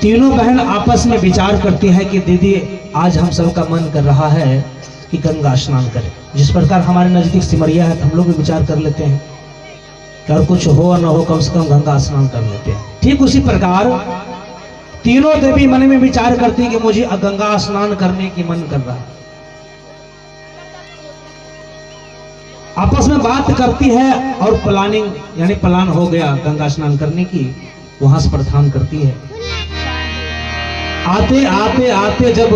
तीनों बहन आपस में विचार करती है कि दीदी आज हम सबका मन कर रहा है कि गंगा स्नान करें। जिस प्रकार हमारे नजदीक सिमरिया है, हम लोग भी विचार कर लेते हैं कि और कुछ हो न हो कम से कम गंगा स्नान कर लेते हैं। ठीक उसी प्रकार तीनों देवी मन में विचार करती कि मुझे गंगा स्नान करने की मन कर रहा है। आपस में बात करती है और प्लानिंग यानी प्लान हो गया गंगा स्नान करने की। वहां से प्रस्थान करती है। आते आते आते जब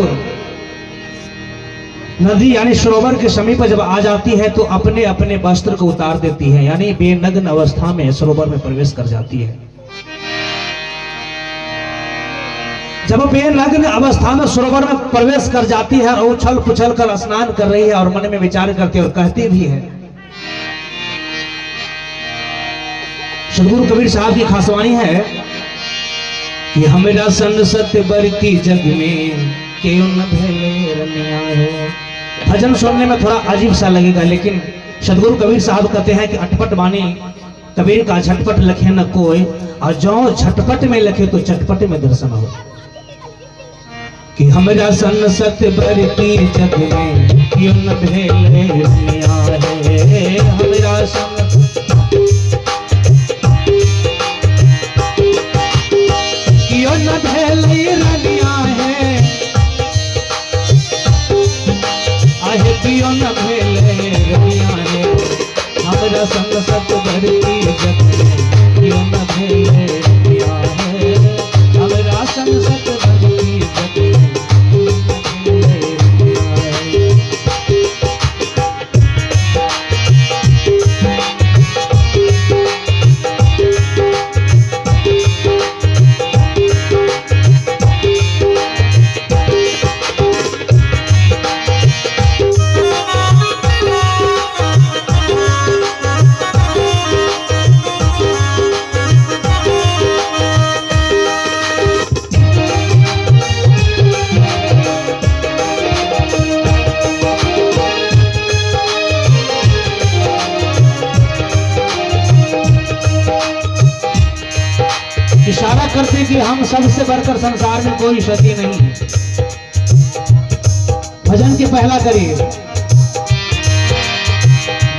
नदी यानी सरोवर के समीप जब आ जाती है तो अपने अपने वस्त्र को उतार देती है, यानी बेनग्न अवस्था में सरोवर में प्रवेश कर जाती है। जब बेनग्न अवस्था में सरोवर में प्रवेश कर जाती है और उछल पुछल कर स्नान कर रही है और मन में विचार करती है और कहती भी है। सदगुरु कबीर साहब की खासवानी है कि हमेरा सन सत्य बरती जग में क्यों न भले रनिया है। भजन सुनने में थोड़ा अजीब सा लगेगा, लेकिन सदगुरु कबीर साहब कहते हैं कि अटपट वाणी कबीर का झटपट लखे न कोई, और जो झटपट में लखे तो चटपट में दर्शन हो। कि हमेरा सन सत्य बरती जग में क्यों न भले रनिया है। हमेरा सन न भेलई रनिया है, आहे पियो न भेलई रनिया है। हमरा संग सत भरती जग में पियो न भेलई रनिया है। हमरा संग सत भरती जग में पियो न भेलई रनिया है। इशारा करते कि हम सबसे बढ़कर संसार में कोई सती नहीं है। भजन के पहला करिए।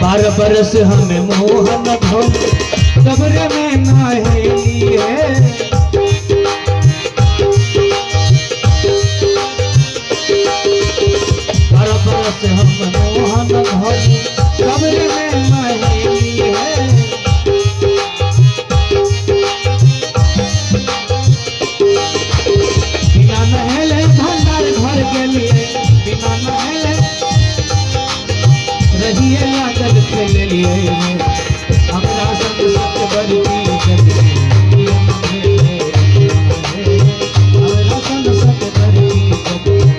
12 बरस हमें मोहन भो कब्र में नाहेली है। 12 बरस हम मोहन भो कब्र में नाहेली है। रहिए लागल खेल लिए हमरा संग सत्य बरती जग में हमरा संग सत्य बरती जग में।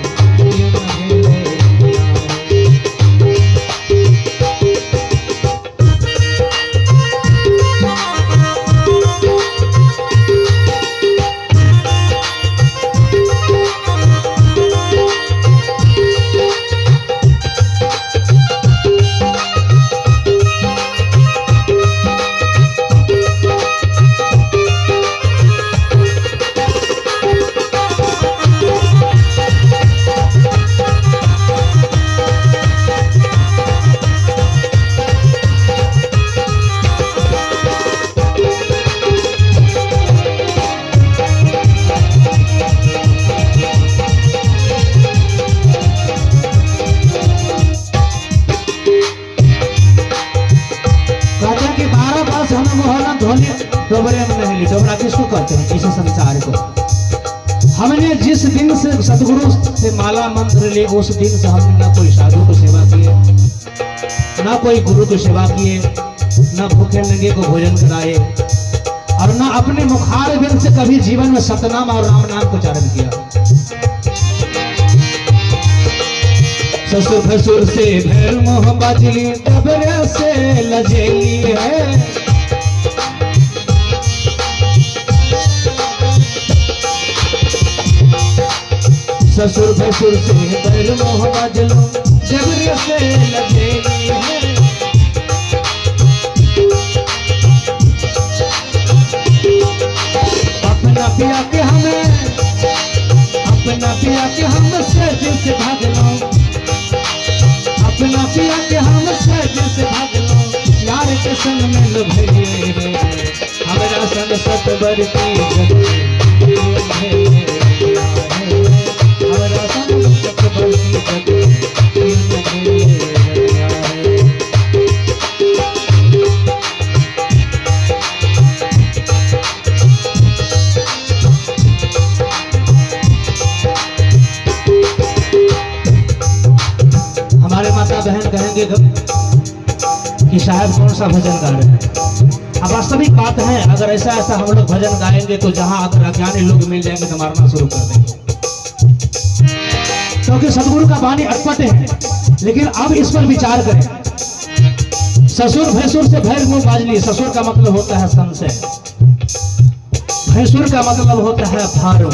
डोबरे में नहीं ली। डोबरा किसको कहते हैं? इस संसार को। हमने जिस दिन से सदगुरु से माला मंत्र लिए उस दिन से हमने ना कोई साधु को सेवा किए, ना कोई गुरु को सेवा किए, ना भूखे नंगे को भोजन कराए, और ना अपने मुखार बिंद से कभी जीवन में सतनाम और राम नाम को उच्चारण किया। ससुर भसुर से भैर मोह बाजली डबरे से लजेली है। ससुर भसुर से भैर मोह बाजलो डबरे से लजेली है। अपना पिया के हमें अपना पिया के हम सहज से भाग लो, अपना पिया के हम सहज से भाग लो, यार के संग में लो भइए रे, हमरा संग सतबर की जग हमरा संग सतबर की जग। हमारे माता बहन कहेंगे कि साहब कौन सा भजन गा रहे हैं। अब वास्तविक बात है, अगर ऐसा ऐसा हम लोग भजन गाएंगे तो जहां अगर अज्ञानी लोग मिल जाएंगे तो मारना शुरू कर देंगे, क्योंकि सदगुरु का वाणी अटपट है। लेकिन अब इस पर विचार करें। ससुर भैंसुर से भैर मुंह बाजली, ससुर का मतलब होता है संशय, भैंसुर का मतलब होता है भारू।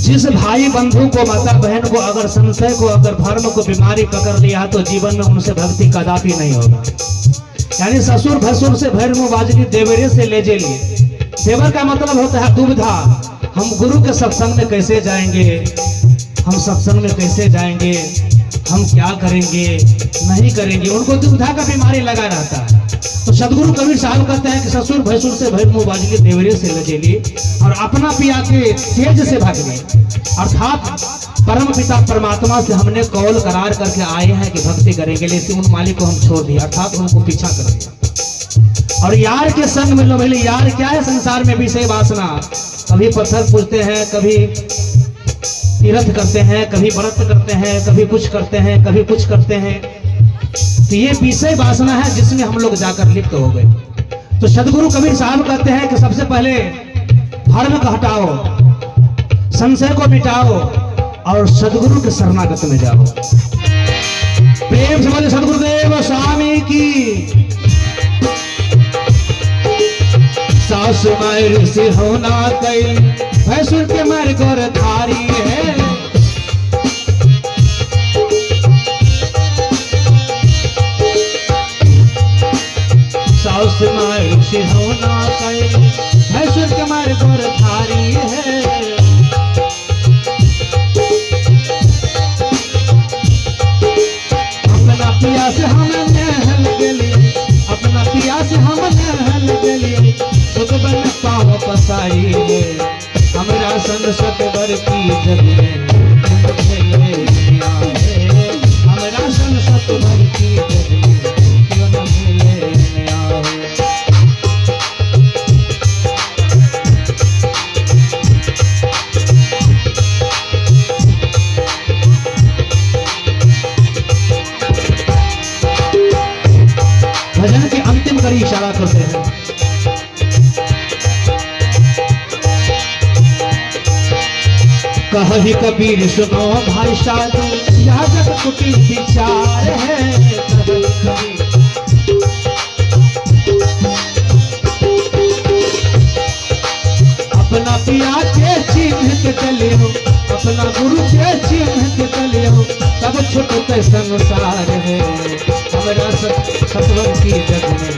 जिस भाई बंधु को माता बहन को अगर संशय को अगर धर्म को बीमारी पकड़ लिया तो जीवन में उनसे भक्ति कदापि नहीं होगा। यानी ससुर भसुर से भैर मुंह बाजली, देवरे से ले लिए। देवर का मतलब होता है दुविधा, हम गुरु के सत्संग में कैसे जाएंगे, हम सत्संग में कैसे जाएंगे, हम क्या करेंगे नहीं करेंगे, उनको दुविधा का बीमारी लगा रहता है। तो सदगुरु कबीर साहब कहते हैं कि ससुर भैंसुर से भैर मुंह बाजली, देवरे से लजे लिए और अपना पिया के तेज से भाग लिए। अर्थात परम पिता परमात्मा से हमने कौल करार करके आए हैं कि भक्ति करेंगे, लेकिन उन मालिक को हम छोड़ दिए, अर्थात उनको पीछा कर दिया। और यार के संग में लो भले, यार क्या है संसार में विषय वासना, कभी पत्थर पूजते हैं, कभी तीर्थ करते हैं, कभी व्रत करते हैं, कभी कुछ करते हैं, कभी कुछ करते हैं। तो ये विषय वासना है जिसमें हम लोग जाकर लिप्त हो गए। तो सदगुरु कबीर साहब कहते हैं कि सबसे पहले धर्म को हटाओ, संशय को मिटाओ और सदगुरु के शरणागत में जाओ। प्रेम से बोले सदगुरुदेव स्वामी की। सास मायर से होना कई, भैंसुर के मर गोर थारी है। सास मायर से होना कई, भैंसुर के मर गोर थारी है। अपना पिया से हम नहल गली, अपना पिया से हम नहल गली, सुख बन पाव पसाई है। हमरा संग सतबर की जग में हमरा संग सतबर की जग में क्यों न मिले आए। भजन के अंतिम कड़ी इशारा करते हैं। कही कबीर सुनो भाई साधु, यह जग कुटिल विचार है। अपना पिया के चिन्ह के चले हो, अपना गुरु के चिन्ह के चले हो, तब छुटते संसार है। हमरा सतवर की जग में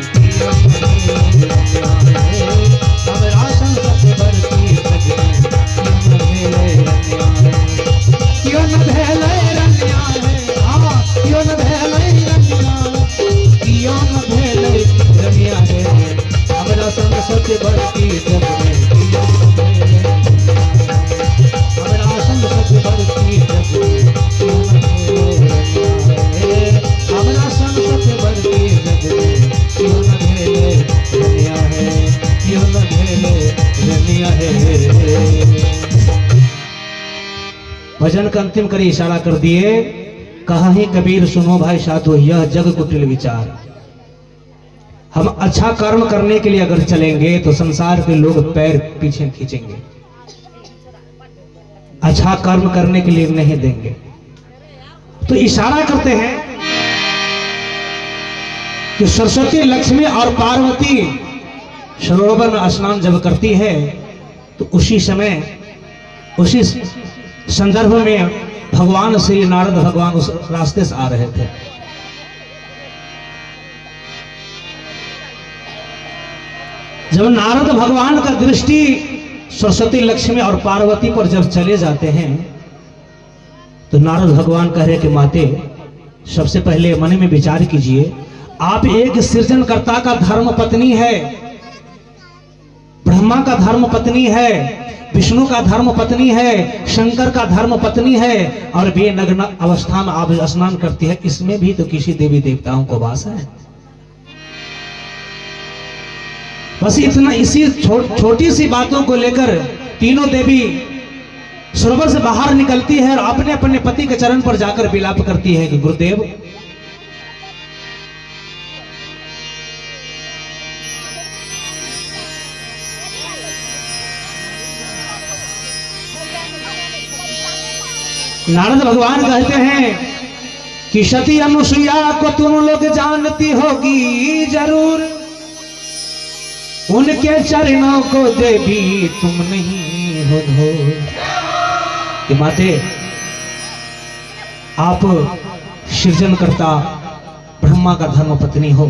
हमरा सतवर की जग में क्यों न भेले रनिया है। हाँ क्यों न भेले रनिया, क्यों न भेले रनिया है। हमरा संग सतवर की जग में हमरा संग सतवर की जग में क्यों न भेले, हमरा संग सतवर की जग में क्यों न भेले रनिया है, क्यों न भेले रनिया है। भजन का अंतिम करे इशारा कर दिए। कहा ही कबीर सुनो भाई साधु, यह जग कुटिल विचार। हम अच्छा कर्म करने के लिए अगर चलेंगे तो संसार के लोग पैर पीछे खींचेंगे, अच्छा कर्म करने के लिए नहीं देंगे। तो इशारा करते हैं कि सरस्वती लक्ष्मी और पार्वती सरोवर में स्नान जब करती है तो उसी समय उसी संदर्भ में भगवान श्री नारद भगवान उस रास्ते से आ रहे थे। जब नारद भगवान का दृष्टि सरस्वती, लक्ष्मी और पार्वती पर जब चले जाते हैं तो नारद भगवान कह रहे कि माते, सबसे पहले मन में विचार कीजिए, आप एक सृजनकर्ता का धर्म पत्नी है, ब्रह्मा का धर्म पत्नी है, विष्णु का धर्म पत्नी है, शंकर का धर्म पत्नी है, और बेनग्न अवस्था में आप स्नान करती है, इसमें भी तो किसी देवी देवताओं को वास है। बस इतना, इसी छोटी सी बातों को लेकर तीनों देवी सरोवर से बाहर निकलती है और अपने अपने पति के चरण पर जाकर विलाप करती है कि गुरुदेव, नारद भगवान कहते हैं कि सती अनुसुईया को तुम लोग जानती होगी जरूर, उनके चरणों को देवी तुम नहीं हो धो। कि माते, आप सृजनकर्ता ब्रह्मा का धर्म पत्नी हो,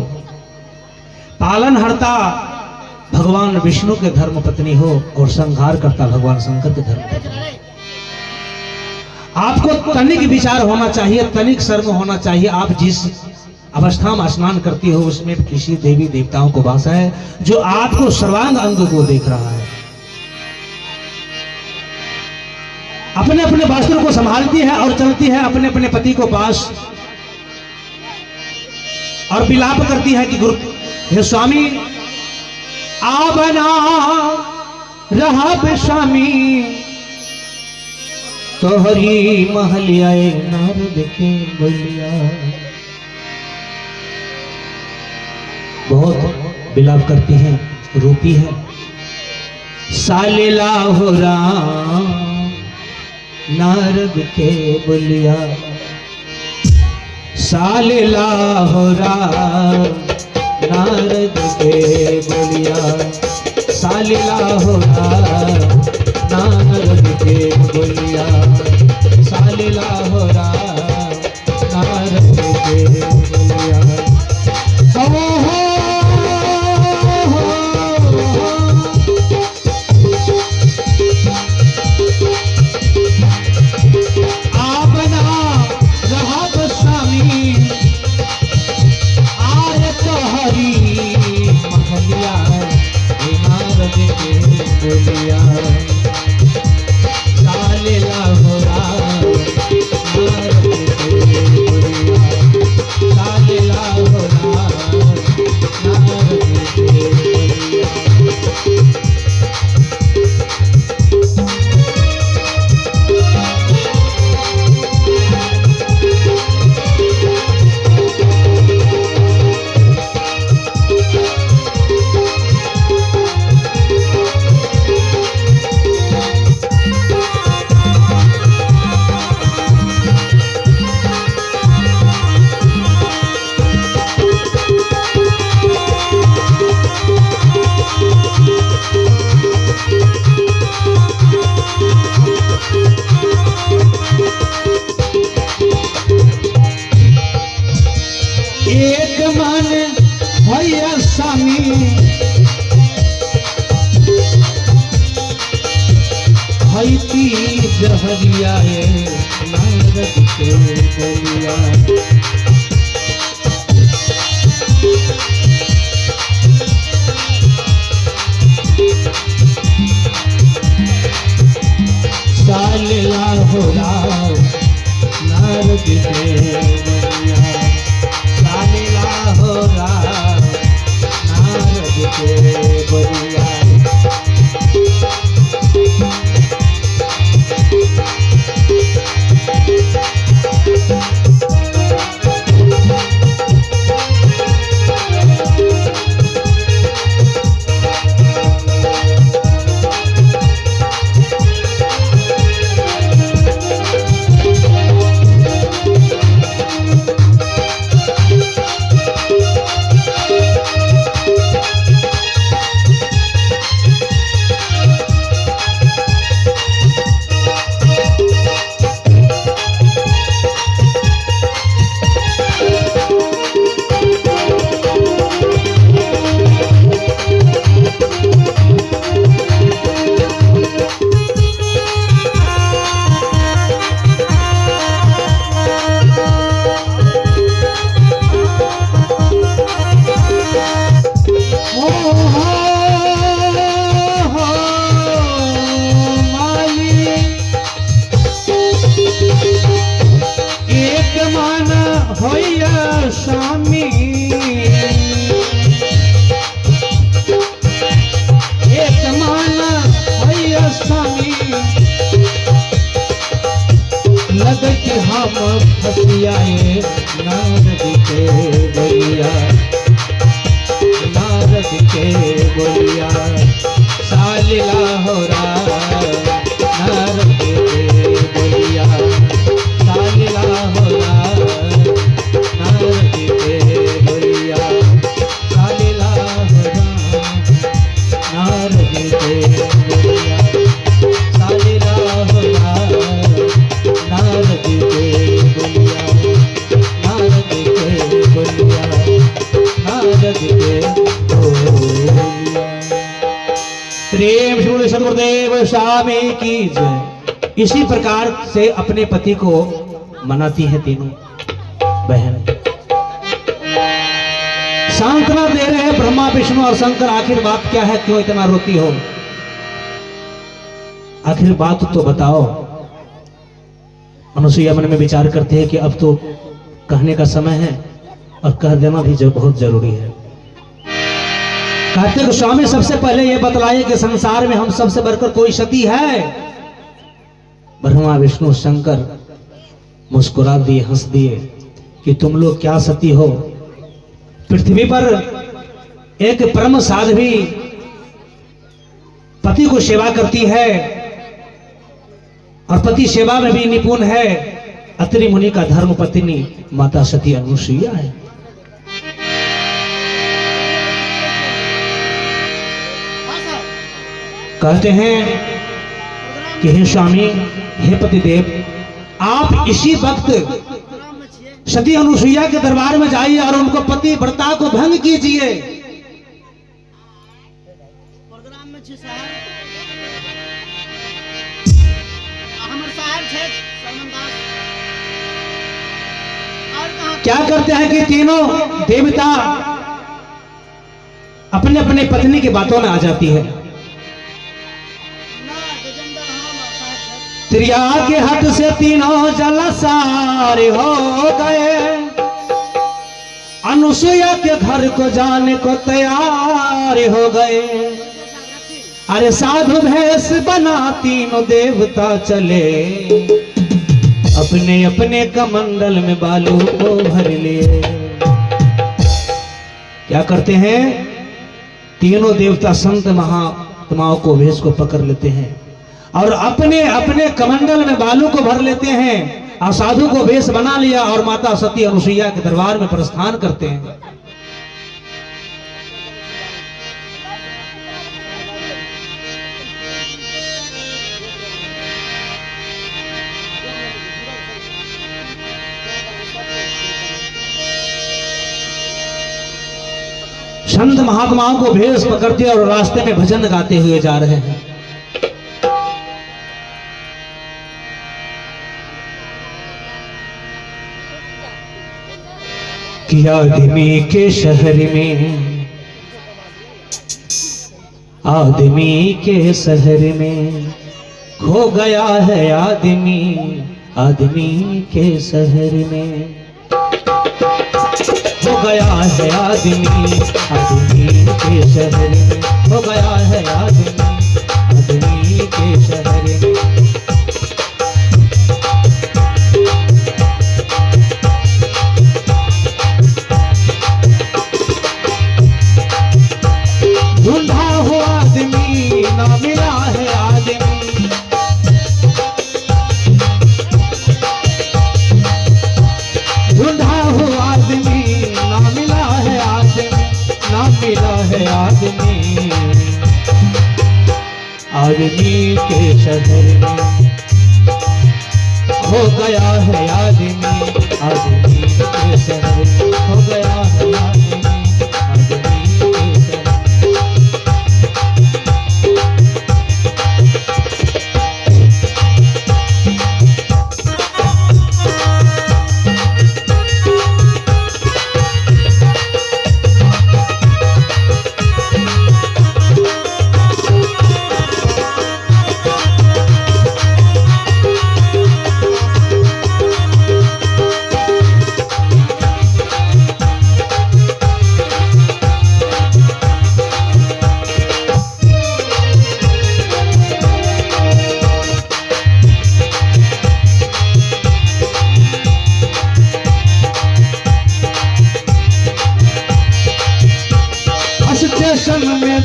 पालनहर्ता भगवान विष्णु के धर्म पत्नी हो, और संहार करता भगवान शंकर के धर्म पत्नी हो। आपको तनिक विचार होना चाहिए, तनिक शर्म होना चाहिए। आप जिस अवस्था में स्नान करती हो उसमें किसी देवी देवताओं को वास है जो आपको सर्वांग अंग को देख रहा है। अपने अपने वस्त्र को संभालती है और चलती है अपने अपने पति को पास, और विलाप करती है कि गुरु हे स्वामी, आ बना रहा स्वामी, तोहरी महलियाए नारद के बोलिया। बहुत विलाप करती हैं, रोती है। सालेला हो राम नारद के बोलिया, सालेला हो राम नारद के बोलिया, सालेला हो राम नारद के बोलिया, सालेला हो राम नारद के बोलिया। जहरिया नारद के बोलिया, सालेला हो राम नारद के बोलिया, सालेला हो राम नारद के बोलिया। हम फसियाए नारद के बोलिया, नारद के बोलिया सालिला हो नारद के बोलिया, सालिला हो नारद के बोलिया, सालिला हो नारद के बोलिया, सालिला हो नारद के बोलिया, नारद के बोलिया, नारद के बोलिया। प्रेम श्री सदगुरुदेव स्वामी की जय। इसी प्रकार से अपने पति को मनाती है तीनों बहन, सांत्वना दे रहे हैं ब्रह्मा विष्णु और शंकर। आखिर बात क्या है, क्यों इतना रोती हो, आखिर बात तो बताओ। अनुसुईया मन में विचार करते हैं कि अब तो कहने का समय है और कह देना भी बहुत जरूरी है। कहते हैं स्वामी सबसे पहले यह बतलाइए कि संसार में हम सबसे बढ़कर कोई सती है। ब्रह्मा विष्णु शंकर मुस्कुरा दिए, हंस दिए कि तुम लोग क्या सती हो। पृथ्वी पर एक परम साध्वी पति को सेवा करती है और पति सेवा में भी निपुण है। अत्रि मुनि का धर्म पत्नी माता सती अनुसुईया है। कहते हैं कि हे स्वामी, हे पतिदेव, आप इसी वक्त सती अनुसुईया के दरबार में जाइए और उनको पति व्रता को भंग कीजिए। क्या करते हैं कि तीनों देवता अपने अपने पत्नी की बातों में आ जाती है। त्रिया के हट से तीनों जलसार हो गए, अनुसुईया के घर को जाने को तैयार हो गए। अरे साधु भेष बना तीनों देवता चले, अपने अपने कमंडल में बालू को भर लिए। क्या करते हैं, तीनों देवता संत महात्माओं को भेष को पकड़ लेते हैं और अपने अपने कमंडल में बालू को भर लेते हैं और साधु को वेश बना लिया और माता सती अनुसुईया के दरबार में प्रस्थान करते हैं। संत महात्माओं को भेष पकड़ते और रास्ते में भजन गाते हुए जा रहे हैं। कि आदमी के शहर में, आदमी के शहर में खो गया है आदमी, आदमी के शहर में हो गया है आदमी, आदमी के शहर में हो गया है आदमी, आदमी के शहर में। ढूंढा हुआ आदमी ना मिला है आदमी, ढूंढा हुआ आदमी ना मिला है आदमी, ना मिला है आदमी, आदमी के शहर में हो गया है आदमी, आदमी के शहर में हो गया है आदमी, आदमी के शहर।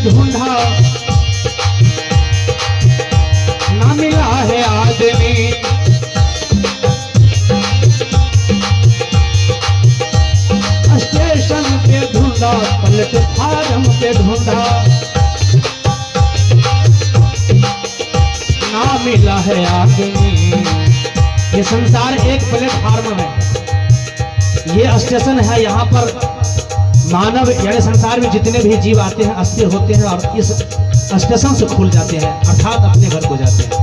ढूंढा ना मिला है आदमी। स्टेशन पे ढूंढा, प्लेटफार्म पे ढूंढा ना मिला है आदमी। ये संसार एक प्लेटफार्म है, ये स्टेशन है। यहाँ पर मानव यानी संसार में जितने भी जीव आते हैं अस्थिर होते हैं और इस स्टेशन से खुल जाते हैं, अर्थात अपने घर को जाते हैं।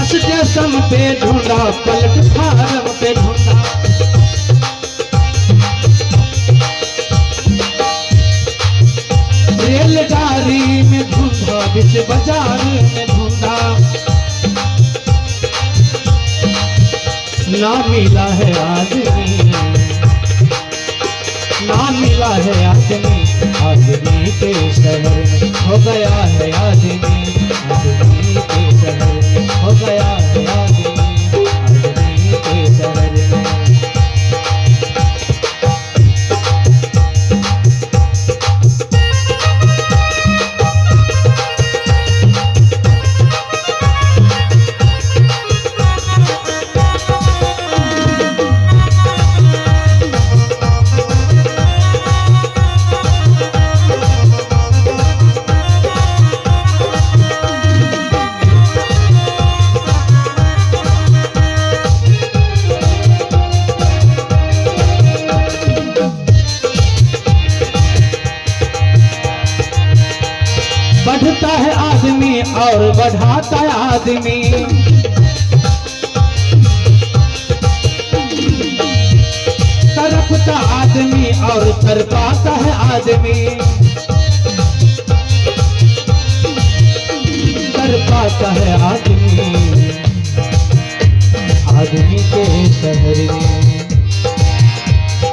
स्टेशन पे ढूंढा, प्लेटफार्म पे ढूंढा रेलगाड़ी में ढूंढा, बीच बाजार में ढूंढा ना मिला है आदमी। ना मिला है आदमी, आदमी के शहर में हो गया है आदमी। आदमी के शहर में हो गया है आदमी। आदमी के शहर में। बढ़ता है आदमी और बढ़ाता है आदमी। तरपता आदमी और तरपाता है आदमी। तरपाता है आदमी। आदमी के शहर में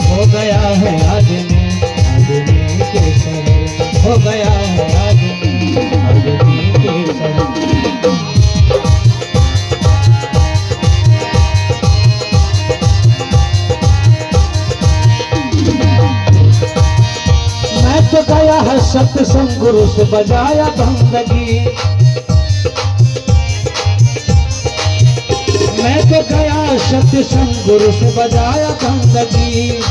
हो गया है आदमी। आदमी के शहर में हो गया है आदमी। आदमी के शहर में। मैं तो गया है सत्संग गुरु से बजाया बंदगी। मैं तो गया सत्संग गुरु से बजाया बंदगी।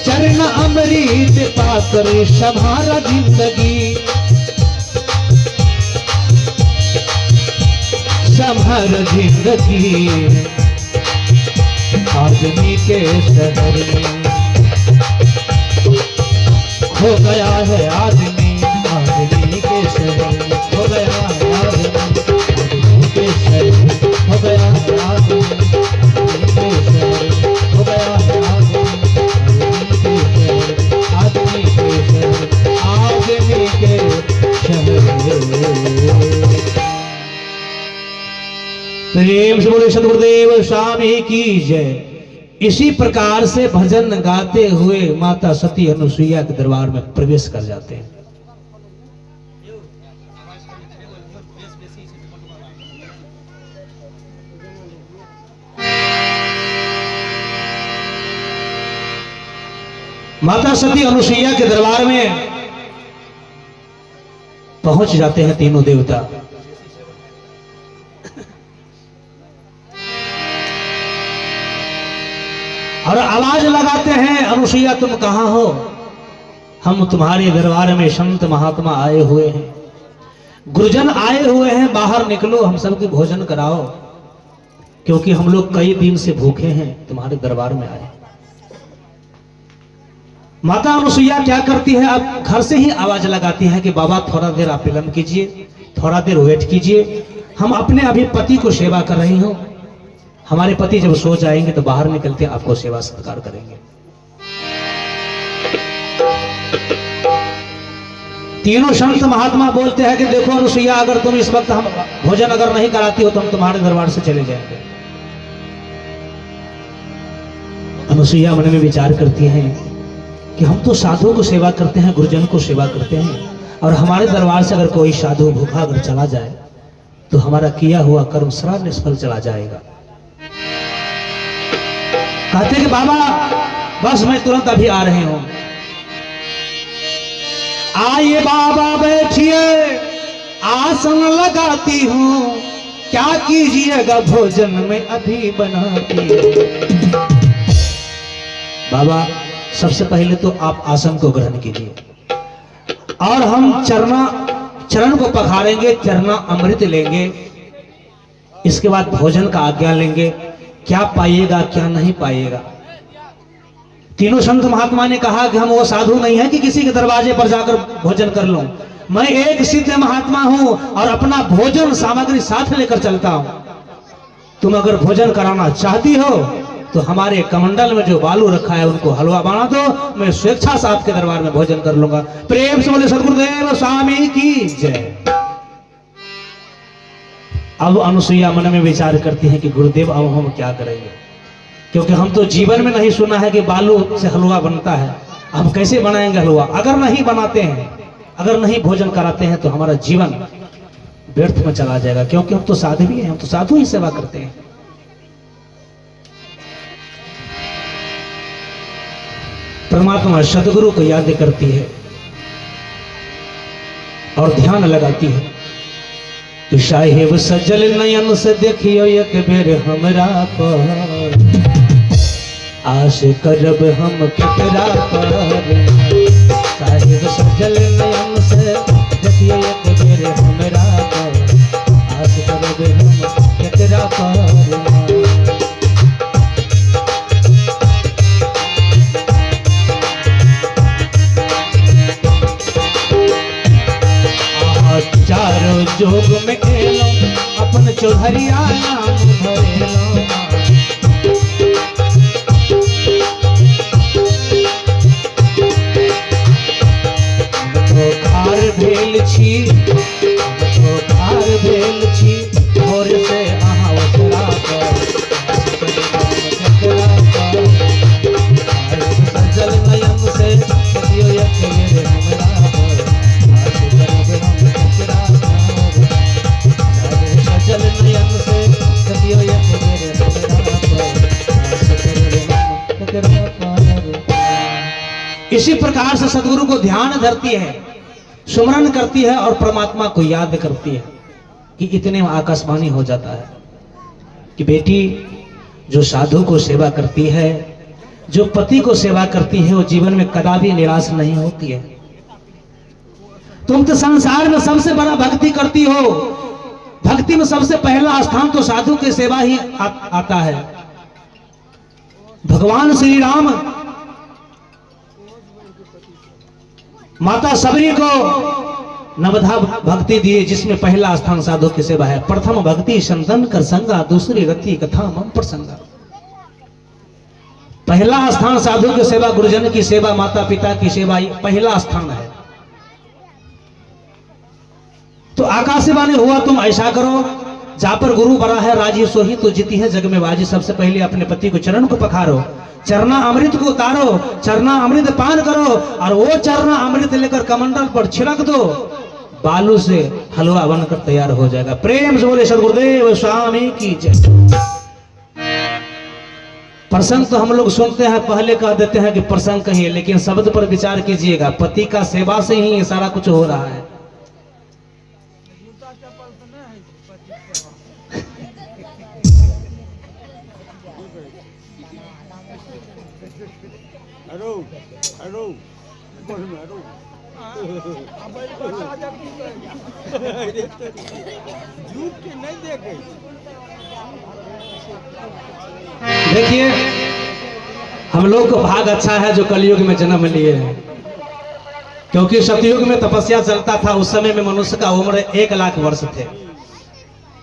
चरण अमृत पाकर संभारा जिंदगी। संभार जिंदगी। आदमी के शहर में हो गया है आदमी। आदमी के शहर में हो गया है आदमी। आदमी के शहर में हो गया है आदमी। आदमी के शहर में हो गया है आदमी। आदमी के शहर। आदमी के शहर। प्रेम से बोले सतगुरुदेव स्वामी की जय। इसी प्रकार से भजन गाते हुए माता सती अनुसुईया के दरबार में प्रवेश कर जाते हैं। माता सती अनुसुईया के दरबार में पहुंच जाते हैं तीनों देवता। और आवाज लगाते हैं, अनुसुईया तुम कहां हो? हम तुम्हारे दरबार में संत महात्मा आए हुए हैं, गुरुजन आए हुए हैं, बाहर निकलो, हम सबके भोजन कराओ, क्योंकि हम लोग कई दिन से भूखे हैं, तुम्हारे दरबार में आए। माता अनुसुईया क्या करती है, अब घर से ही आवाज लगाती है कि बाबा थोड़ा देर आप विलंब कीजिए, थोड़ा देर वेट कीजिए, हम अपने अभी पति को सेवा कर रही हूं, हमारे पति जब सो जाएंगे तो बाहर निकल के आपको सेवा सत्कार करेंगे। तीनों संत महात्मा बोलते हैं कि देखो अनुसुईया, अगर तुम इस वक्त हम भोजन अगर नहीं कराती हो तो हम तुम्हारे दरबार से चले जाएंगे। अनुसुईया मन में विचार करती हैं कि हम तो साधु को सेवा करते हैं, गुरुजन को सेवा करते हैं, और हमारे दरबार से अगर कोई साधु भूखा अगर चला जाए तो हमारा किया हुआ कर्म सारा निष्फल चला जाएगा। कहते कि बाबा बस मैं तुरंत अभी आ रहे हूं। आइए बाबा बैठिए, आसन लगाती हूं, क्या कीजिएगा भोजन में अभी बनाती हूं। बाबा सबसे पहले तो आप आसन को ग्रहण कीजिए और हम चरण को पखारेंगे, चरना अमृत लेंगे, इसके बाद भोजन का आज्ञा लेंगे। क्या पाइएगा क्या नहीं पाइएगा। तीनों संत महात्मा ने कहा कि हम वो साधु नहीं है कि किसी के दरवाजे पर जाकर भोजन कर लूं। मैं एक सिद्ध महात्मा हूं और अपना भोजन सामग्री साथ लेकर चलता हूं। तुम अगर भोजन कराना चाहती हो तो हमारे कमंडल में जो बालू रखा है उनको हलवा बना दो, मैं स्वेच्छा से आपके दरबार में भोजन कर लूंगा। प्रेम से बोले सदगुरुदेव स्वामी की जय। अब अनुसुईया मन में विचार करती है कि गुरुदेव अब हम क्या करेंगे, क्योंकि हम तो जीवन में नहीं सुना है कि बालू से हलवा बनता है। हम कैसे बनाएंगे हलवा। अगर नहीं बनाते हैं, अगर नहीं भोजन कराते हैं तो हमारा जीवन व्यर्थ में चला जाएगा, क्योंकि हम तो साधु भी हैं, हम तो साधु ही सेवा करते हैं। परमात्मा सदगुरु को याद करती है और ध्यान लगाती है कि साहेब सजल नयन से देखियो एक बेर हमरा पर, आश करब हम केकरा पर। साहेब सजल नयन से देखियो एक बेर हमरा पर, आश करब हम केकरा पर। चारों जोग में खेलो, अपन चौधरिया नाम धरेलो। खार भेल छी, खार भेल छी, भोर से अहाँ ओसरा पर, सजल नयन से देखियो एक बेर हमरा पर, सजल नयन से देखियो एक बेर हमरा पर। इसी प्रकार से सदगुरु को ध्यान धरती है, सुमरन करती है और परमात्मा को याद करती है कि इतने में आकाशवाणी हो जाता है कि बेटी जो साधु को सेवा करती है, जो पति को सेवा करती है, वो जीवन में कदापि निराश नहीं होती है। तुम तो संसार में सबसे बड़ा भक्ति करती हो, भक्ति में सबसे पहला स्थान तो साधु की सेवा ही आता है। भगवान श्री राम माता सबरी को नवधा भक्ति दिए, जिसमें पहला स्थान साधु की सेवा है। प्रथम भक्ति संतन कर संगा, दूसरी रति कथा मम प्रसंगा। पहला स्थान साधु की सेवा, गुरुजन की सेवा, माता पिता की सेवा, पहला स्थान है। तो आकाशवाणी हुआ तुम ऐसा करो, जहां पर गुरु बड़ा है राजी सोही तो जीती है जग में बाजी। सबसे पहले अपने पति को चरण को पखारो, चरना अमृत को उतारो, चरना अमृत पान करो और वो चरना अमृत लेकर कमंडल पर छिड़क दो, बालू से हलवा बनकर तैयार हो जाएगा। प्रेम से बोले सदगुरुदेव स्वामी की जय। प्रसंग तो हम लोग सुनते हैं, पहले कह देते हैं कि प्रसंग कहिए, लेकिन शब्द पर विचार कीजिएगा। पति का सेवा से ही ये सारा कुछ हो रहा है। देखिए हम लोग को भाग अच्छा है जो कलयुग में जन्म लिए हैं, क्योंकि सतयुग में तपस्या चलता था। उस समय में मनुष्य का उम्र 1 लाख वर्ष थे,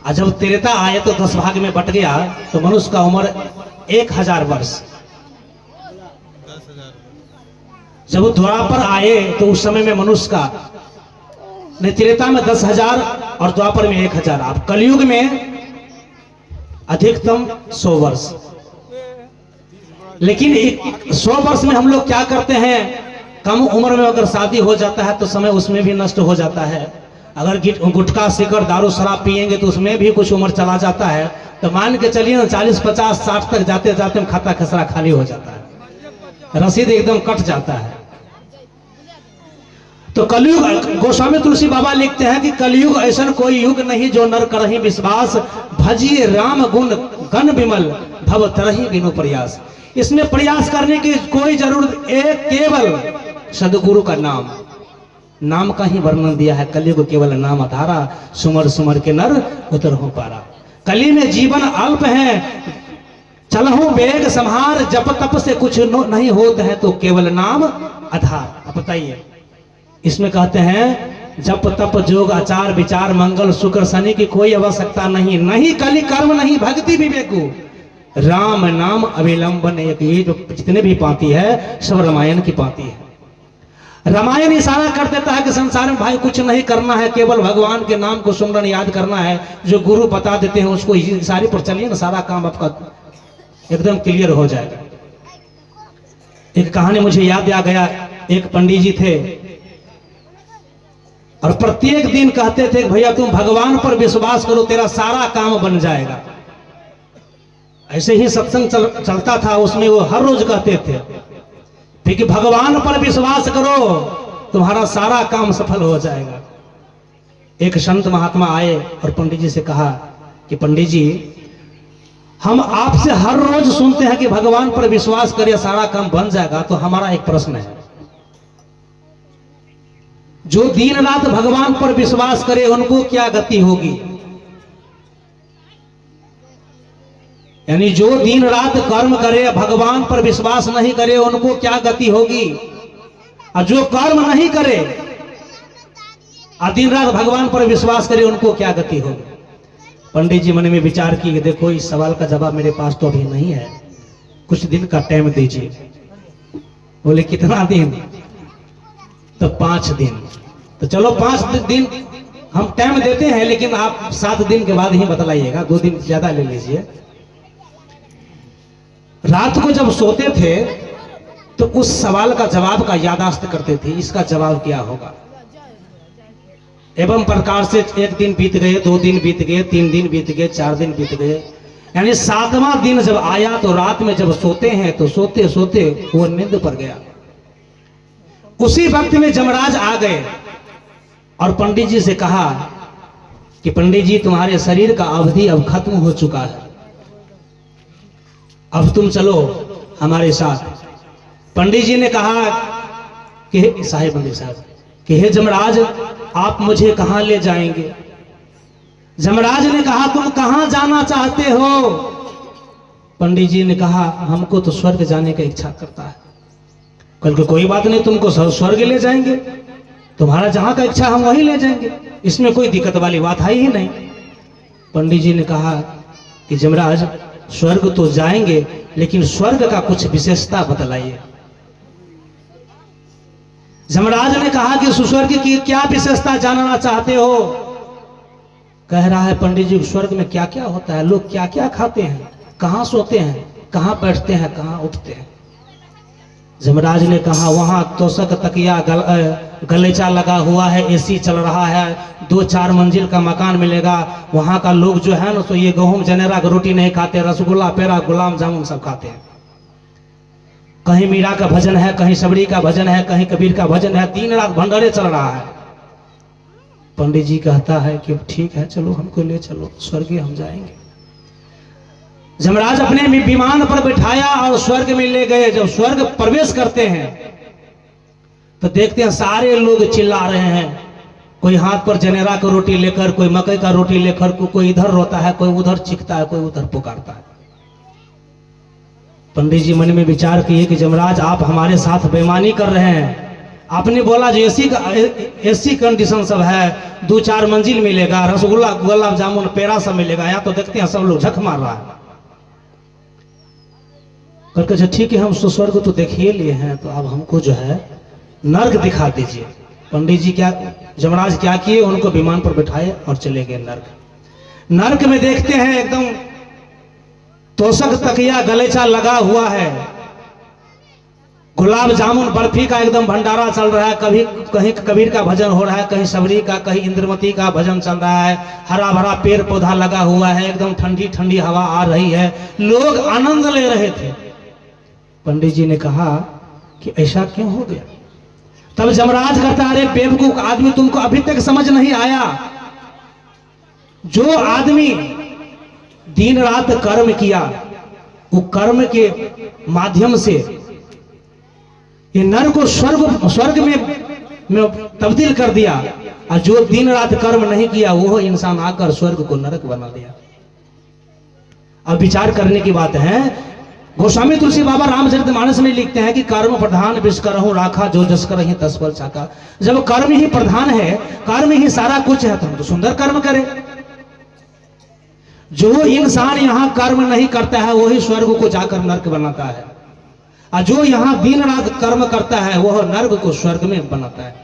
और जब त्रेता आए तो 10 भाग में बट गया तो मनुष्य का उम्र 1000 वर्ष। जब द्वापर आए तो उस समय में मनुष्य का त्रेता में 10,000 और द्वापर में 1,000। अब कलयुग में अधिकतम 100 वर्ष। लेकिन 100 वर्ष में हम लोग क्या करते हैं, कम उम्र में अगर शादी हो जाता है तो समय उसमें भी नष्ट हो जाता है। अगर गुटखा सिकर दारू शराब पिएंगे तो उसमें भी कुछ उम्र चला जाता है। तो मान के चलिए ना 40, 50, 60 तक जाते जाते खाता खसरा खाली हो जाता है। रसीद एकदम कट जाता है। तो कलयुग, गोस्वामी तुलसी बाबा लिखते हैं कि कलयुग ऐसा कोई युग नहीं जो नर करही विश्वास, भजिए राम गुण गण विमल भव तरही बिनु प्रयास। इसमें प्रयास करने की कोई जरूरत, एक केवल सदगुरु का नाम, नाम का ही वर्णन दिया है। कलयुग केवल नाम अधारा, सुमर सुमर के नर उतर हो पारा। कली में जीवन अल्प है, चलहु वेग संहार, जप तप से कुछ नहीं होता है तो केवल नाम आधार। अब बताइए, इसमें कहते हैं जप तप जोग आचार विचार मंगल शुक्र शनि की कोई आवश्यकता नहीं, नहीं कली कर्म नहीं भक्ति विवेकु, राम नाम अविलंबन एक। ये जो जितने भी पाती है सब रामायण की पाती है। रामायण इशारा कर देता है कि संसार में भाई कुछ नहीं करना है, केवल भगवान के नाम को सुमरन याद करना है। जो गुरु बता देते हैं उसको इशारे पर चलिए ना, सारा काम आपका एकदम क्लियर हो जाएगा। एक कहानी मुझे याद आ गया। एक पंडित जी थे और प्रत्येक दिन कहते थे भैया तुम भगवान पर विश्वास करो, तेरा सारा काम बन जाएगा। ऐसे ही सत्संग चलता था, उसमें वो हर रोज कहते थे कि भगवान पर विश्वास करो, तुम्हारा सारा काम सफल हो जाएगा। एक संत महात्मा आए और पंडित जी से कहा कि पंडित जी, हम आपसे हर रोज सुनते हैं कि भगवान पर विश्वास करिए सारा काम बन जाएगा, तो हमारा एक प्रश्न है, जो दिन रात भगवान पर विश्वास करे उनको क्या गति होगी? यानी जो दिन रात कर्म करे भगवान पर विश्वास नहीं करे उनको क्या गति होगी, और जो कर्म नहीं करे और दिन रात भगवान पर विश्वास करे उनको क्या गति होगी? पंडित जी मन में विचार किए, देखो इस सवाल का जवाब मेरे पास तो अभी नहीं है, कुछ दिन का टाइम दीजिए। बोले कितना दिन? तो 5 दिन। तो चलो 5 दिन हम टाइम देते हैं, लेकिन आप 7 दिन के बाद ही बतलाइएगा, 2 दिन ज्यादा ले लीजिए। रात को जब सोते थे तो उस सवाल का जवाब का यादाश्त करते थे, इसका जवाब क्या होगा। एवं प्रकार से 1 दिन बीत गए, 2 दिन बीत गए, 3 दिन बीत गए, 4 दिन बीत गए, यानी 7वां दिन जब आया तो रात में जब सोते हैं तो सोते सोते वो नींद पर गया। उसी वक्त में जमराज आ गए और पंडित जी से कहा कि पंडित जी तुम्हारे शरीर का अवधि अब खत्म हो चुका है, अब तुम चलो हमारे साथ। पंडित जी ने कहा कि साहेब मंदिर साहब कि हे जमराज आप मुझे कहां ले जाएंगे? जमराज ने कहा तुम कहां जाना चाहते हो? पंडित जी ने कहा हमको तो स्वर्ग जाने का इच्छा करता है। कल को कोई बात नहीं, तुमको स्वर्ग ले जाएंगे, तुम्हारा जहां का इच्छा हम वहीं ले जाएंगे, इसमें कोई दिक्कत वाली बात है ही नहीं। पंडित जी ने कहा कि जमराज स्वर्ग तो जाएंगे, लेकिन स्वर्ग का कुछ विशेषता बतलाइए। जमराज ने कहा कि स्वर्ग की क्या विशेषता जानना चाहते हो? कह रहा है पंडित जी स्वर्ग में क्या क्या होता है, लोग क्या क्या खाते हैं, कहां सोते हैं, कहां बैठते हैं, कहां उठते हैं। जमराज ने कहा वहां तोशक तकिया गलेचा लगा हुआ है, एसी चल रहा है, 2-4 मंजिल का मकान मिलेगा। वहां का लोग जो है ना तो ये गेहूं जनेरा की रोटी नहीं खाते, रसगुल्ला पेड़ा गुलाम जामुन सब खाते हैं। कहीं मीरा का भजन है, कहीं सबरी का भजन है, कहीं कबीर का भजन है, 3 रात भंडारे चल रहा है। पंडित जी कहता है कि ठीक है चलो हमको ले चलो, स्वर्ग हम जाएंगे। जमराज अपने विमान पर बिठाया और स्वर्ग में ले गए। जब स्वर्ग प्रवेश करते हैं तो देखते हैं सारे लोग चिल्ला रहे हैं, कोई हाथ पर जनेरा की रोटी लेकर, कोई मकई का रोटी लेकर, कोई इधर रोता है, कोई उधर चीखता है, कोई उधर पुकारता है। पंडित जी मन में विचार किए कि जमराज आप हमारे साथ बेईमानी कर रहे हैं। आपने बोला जो एसी कंडीशन सब है, 2-4 मंजिल मिलेगा, रसगुल्ला गुलाब जामुन पेड़ा सब मिलेगा, यहाँ तो देखते हैं सब लोग झक मार रहा है। करके ठीक है हम स्वर्ग तो देख ही लिए हैं, तो अब हमको जो है नर्क दिखा दीजिए। पंडित जी जमराज क्या किए, उनको विमान पर बिठाए और चले गए नर्क। नर्क में देखते हैं एकदम तोशक तकिया गलेचा लगा हुआ है, गुलाब जामुन बर्फी का एकदम भंडारा चल रहा है, कभी कहीं कबीर का भजन हो रहा है, कहीं सबरी का, कहीं इंद्रमती का भजन चल रहा है, हरा भरा पेड़ पौधा लगा हुआ है, एकदम ठंडी ठंडी हवा आ रही है, लोग आनंद ले रहे थे। पंडित जी ने कहा कि ऐसा क्यों हो गया। तब यमराज कहता, अरे बेवकूफ आदमी, तुमको अभी तक समझ नहीं आया। जो आदमी दिन रात कर्म किया, वो कर्म के माध्यम से ये नर को स्वर्ग में तब्दील कर दिया, और जो दिन रात कर्म नहीं किया वो इंसान आकर स्वर्ग को नरक बना दिया। अब विचार करने की बात है। गोस्वामी तुलसी बाबा रामचरितमानस में लिखते हैं कि कर्म प्रधान विष करहु राखा, जो जस करहि तस फल चाखा। जब कर्म ही प्रधान है, कर्म ही सारा कुछ है, तो हम तो सुंदर कर्म करें। जो इंसान यहाँ कर्म नहीं करता है वही स्वर्ग को जाकर नर्क बनाता है, और जो यहाँ दिन रात कर्म करता है वह नर्क को स्वर्ग में बनाता है।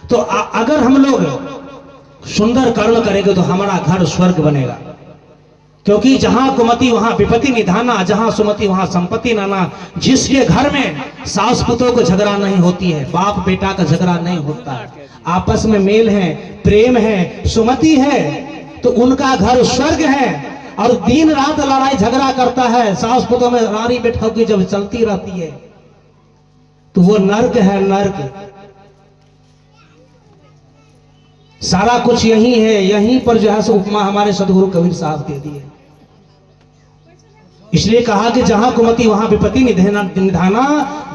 तो अगर हम लोग सुंदर कर्म करेंगे तो हमारा घर स्वर्ग बनेगा, क्योंकि जहां कुमति वहां विपत्ति निधाना, जहां सुमति वहां संपत्ति नाना। जिसके घर में सास पुतों को झगड़ा नहीं होती है, बाप बेटा का झगड़ा नहीं होता है, आपस में मेल है, प्रेम है, सुमति है, तो उनका घर स्वर्ग है। और दिन रात लड़ाई झगड़ा करता है, सास पुतों में रारी बैठा की जब चलती रहती है, तो वो नर्क है, नर्क। सारा कुछ यही है, यहीं पर जो है सो उपमा हमारे सदगुरु कबीर साहब दे दिए। इसलिए कहा कि जहां कुमति वहां विपत्ति निधाना,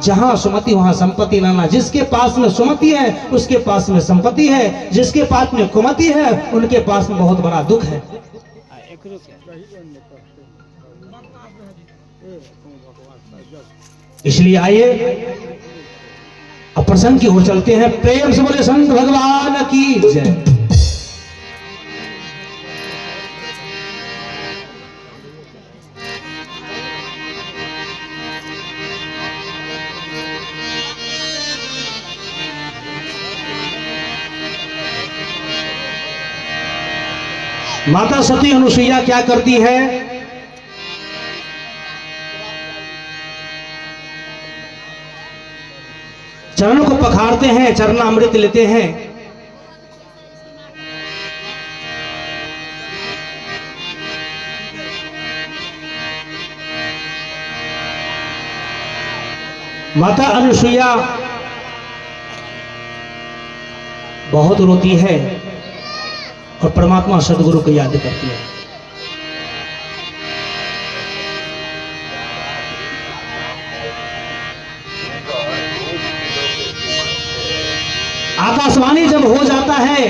जहां सुमति वहां संपत्ति नाना। जिसके पास में सुमति है उसके पास में संपत्ति है, जिसके पास में कुमति है उनके पास में बहुत बड़ा दुख है। इसलिए आइए अब प्रसंग की ओर चलते हैं। प्रेम से बोले संत भगवान की जय। माता सती अनुसुईया क्या करती है? चरणों को पखारते हैं, चरणामृत लेते हैं। माता अनुसुईया बहुत रोती है और परमात्मा सदगुरु को याद करती है। आकाशवाणी जब हो जाता है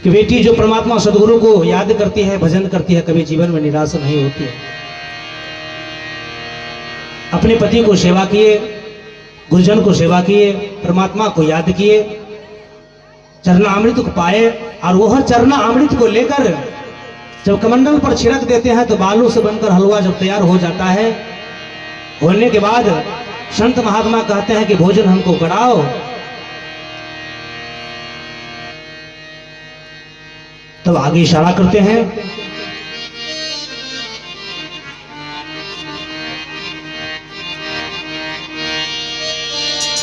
कि बेटी जो परमात्मा सदगुरु को याद करती है, भजन करती है, कभी जीवन में निराश नहीं होती है। अपने पति को सेवा किए, गुरुजन को सेवा किए, परमात्मा को याद किए, चरणामृत को पाए, और वह चरणामृत को लेकर जब कमंडल पर छिड़क देते हैं तो बालू से बनकर हलवा जब तैयार हो जाता है, होने के बाद संत महात्मा कहते हैं कि भोजन हमको कराओ। तब आगे इशारा करते हैं,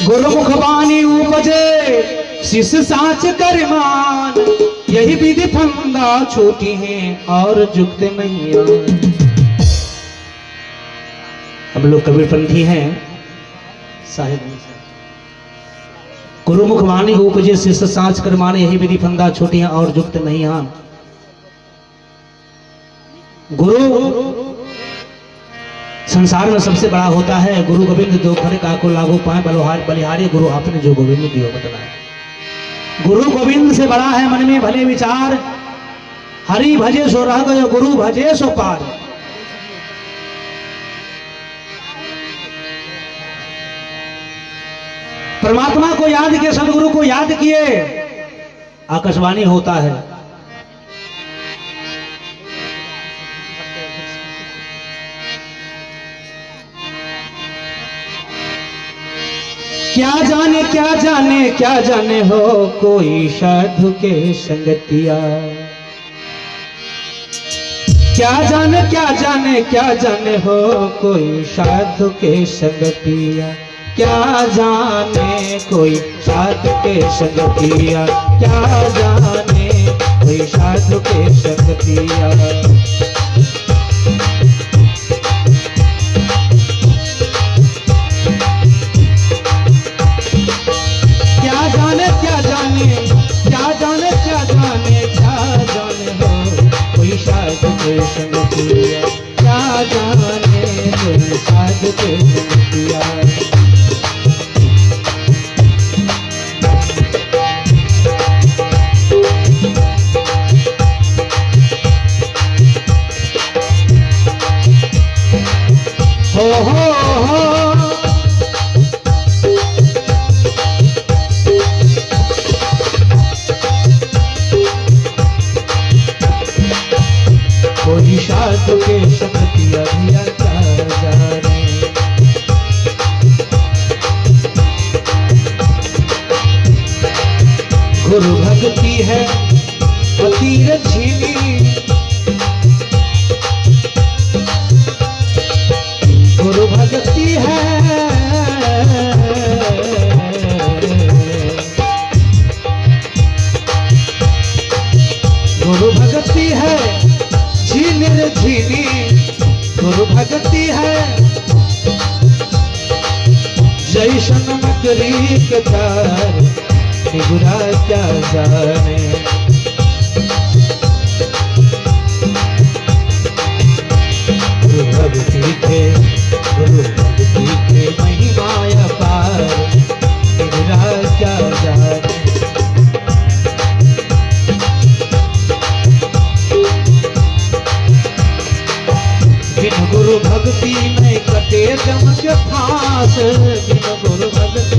गुरुमुख बानी उपजे शिष साच कर मान, यही विधि फंदा छोटी है और जुगते मैया। हम लोग कबीरपंथी हैं साहिब। गुरुमुख वाणी उपजे शिष्य साच कर माने, यही विधि फंदा छोटी है और जुगत नहीं आन। गुरु संसार में सबसे बड़ा होता है। गुरु गोविंद दो खरे काको लागू पाए, बलिहारी गुरु आपने जो गोविंद दियो बतलाए। गुरु गोविंद से बड़ा है मन में भले विचार, हरि भजे सो रह गयो, गुरु भजे सो पार। परमात्मा को याद किए, सदगुरु को याद किए, आकाशवाणी होता है। क्या जाने क्या जाने क्या जाने हो कोई साधु के संगतिया। क्या जाने क्या जाने क्या जाने हो कोई साधु के संगतिया। क्या जाने कोई साधु के संगतिया, क्या जाने कोई साधु के संगतिया। के मुखिया। कोई साथ के शक्ति अभिया जाने, गुरु भक्ति है अतीर झीली, गुरु भक्ति है, गुरु भक्ति है झीली रे झीली, गुरु भक्ति है जैसन नगरी के तार निगुरा क्या जाने। गुरु भक्ति के महिमा अपार निगुरा क्या जाने। बिन गुरु भक्ति में कटे जम के फांस, बिन गुरु भक्ति,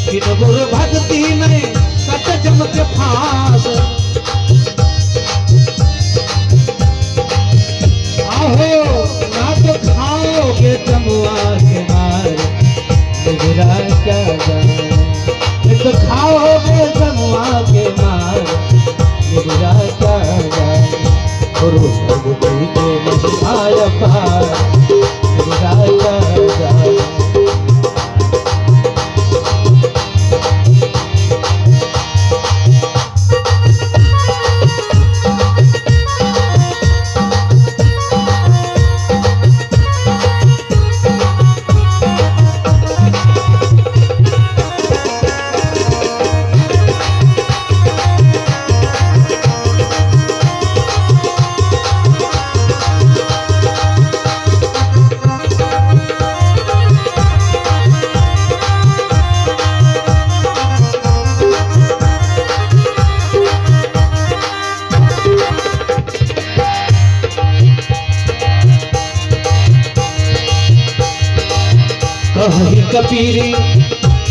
बिन गुरु भक्ति में कटे जम के फांस। आओ ना तो खाओगे जमुआ के मार निगुरा क्या जाने, तो खाओगे जमुआ के मार निगुरा क्या जाने। गुरु भक्ति के महिमा अपार निगुरा क्या जाने। कही कबीरी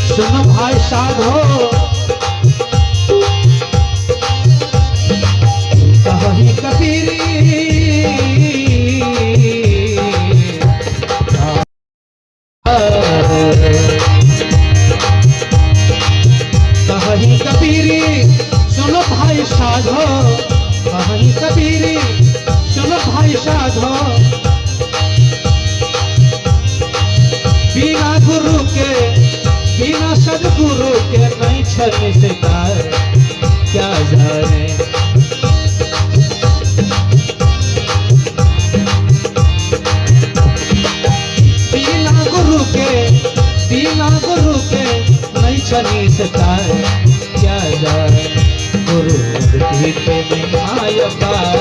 सुन भाई साधो, कही कबीरी कही कबीरी सुन भाई साधो, कही कबीरी सुन भाई साधो। बिना गुरु के, बिना सदगुरु के नहीं छल सितार क्या जाने। बिना गुरु के, बिना गुरु के नहीं छल सितार क्या जाने। गुरु भक्ति पे महिमा अपार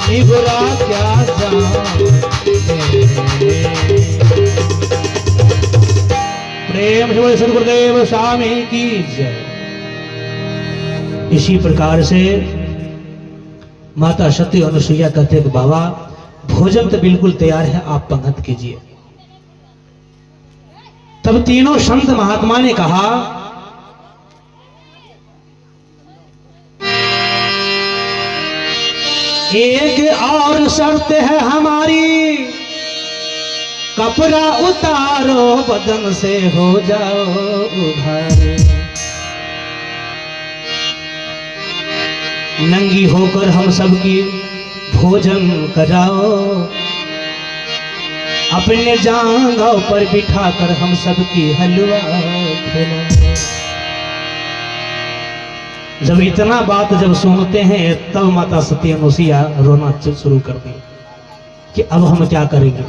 निगुरा क्या जाने। प्रेम से सदगुरुदेव स्वामी की जय। इसी प्रकार से माता सती अनुसुईया कहते कि बाबा भोजन तो बिल्कुल तैयार है, आप पंगत कीजिए। तब तीनों संत महात्मा ने कहा एक और शर्त है हमारी, कपड़ा उतारो बदन से हो जाओ उधार। नंगी होकर हम सबकी भोजन कराओ, अपने जांघों पर बिठाकर हम सबकी हलवा खिलाओ। जब इतना बात जब सुनते हैं तब माता सती अनुसुईया रोना शुरू कर दी। कि अब हम क्या करेंगे।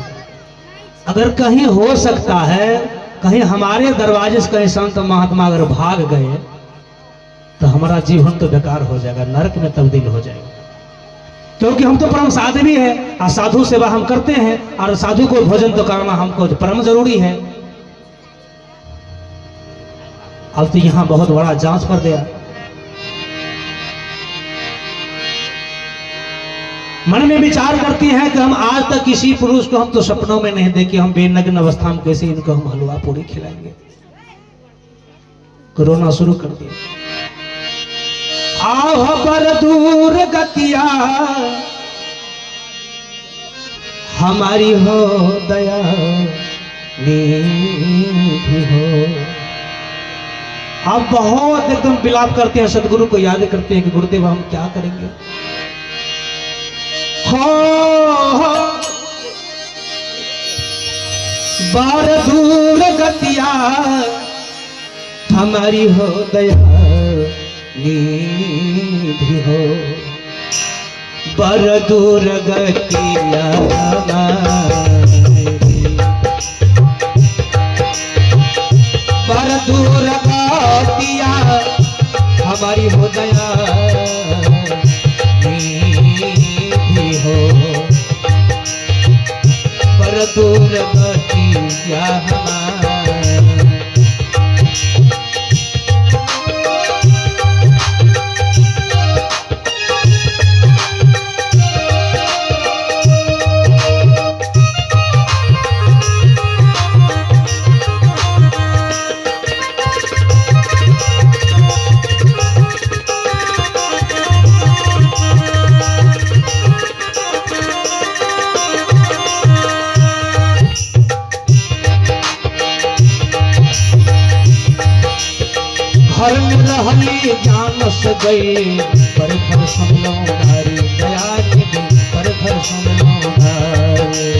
अगर कहीं हो सकता है, कहीं हमारे दरवाजे से कहीं संत महात्मा अगर भाग गए तो हमारा जीवन तो बेकार हो जाएगा, नरक में तब्दील हो जाएगा। क्योंकि हम तो परम साधु भी है और साधु सेवा हम करते हैं, और साधु को भोजन तो करना हमको परम जरूरी है। अब तो यहां बहुत बड़ा जांच कर दिया। मन में विचार करती हैं कि हम आज तक किसी पुरुष को हम तो सपनों में नहीं देखे, हम बेनग्न अवस्था में कैसे इनको हम हलवा पूरी खिलाएंगे। कोरोना शुरू कर दिया। आह पर दूर गतिया हमारी हो दया निधि हो। आप बहुत एकदम विलाप करते हैं, सदगुरु को याद करते हैं कि गुरुदेव हम क्या करेंगे। हो बार दूर गतिया हमारी हो दया निधि हो। बार दूर गतिया बार दूर गतिया हमारी हो दया हो। पर दूर गतिया घर में रहली जानस गई पर घर समलो धारी दया निधि पर घर समलो धारी।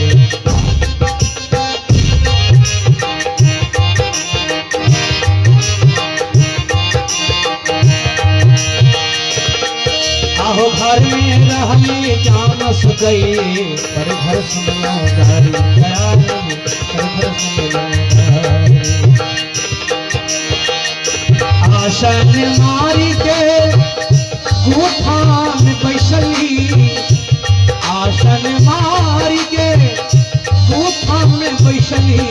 आहो घर में रहली जानस गई पर घर समलो धारी दया निधि पर घर समलो धारी। आसन मारी के गुफा में बैसली, आसन मारी के गुफा में बैसली।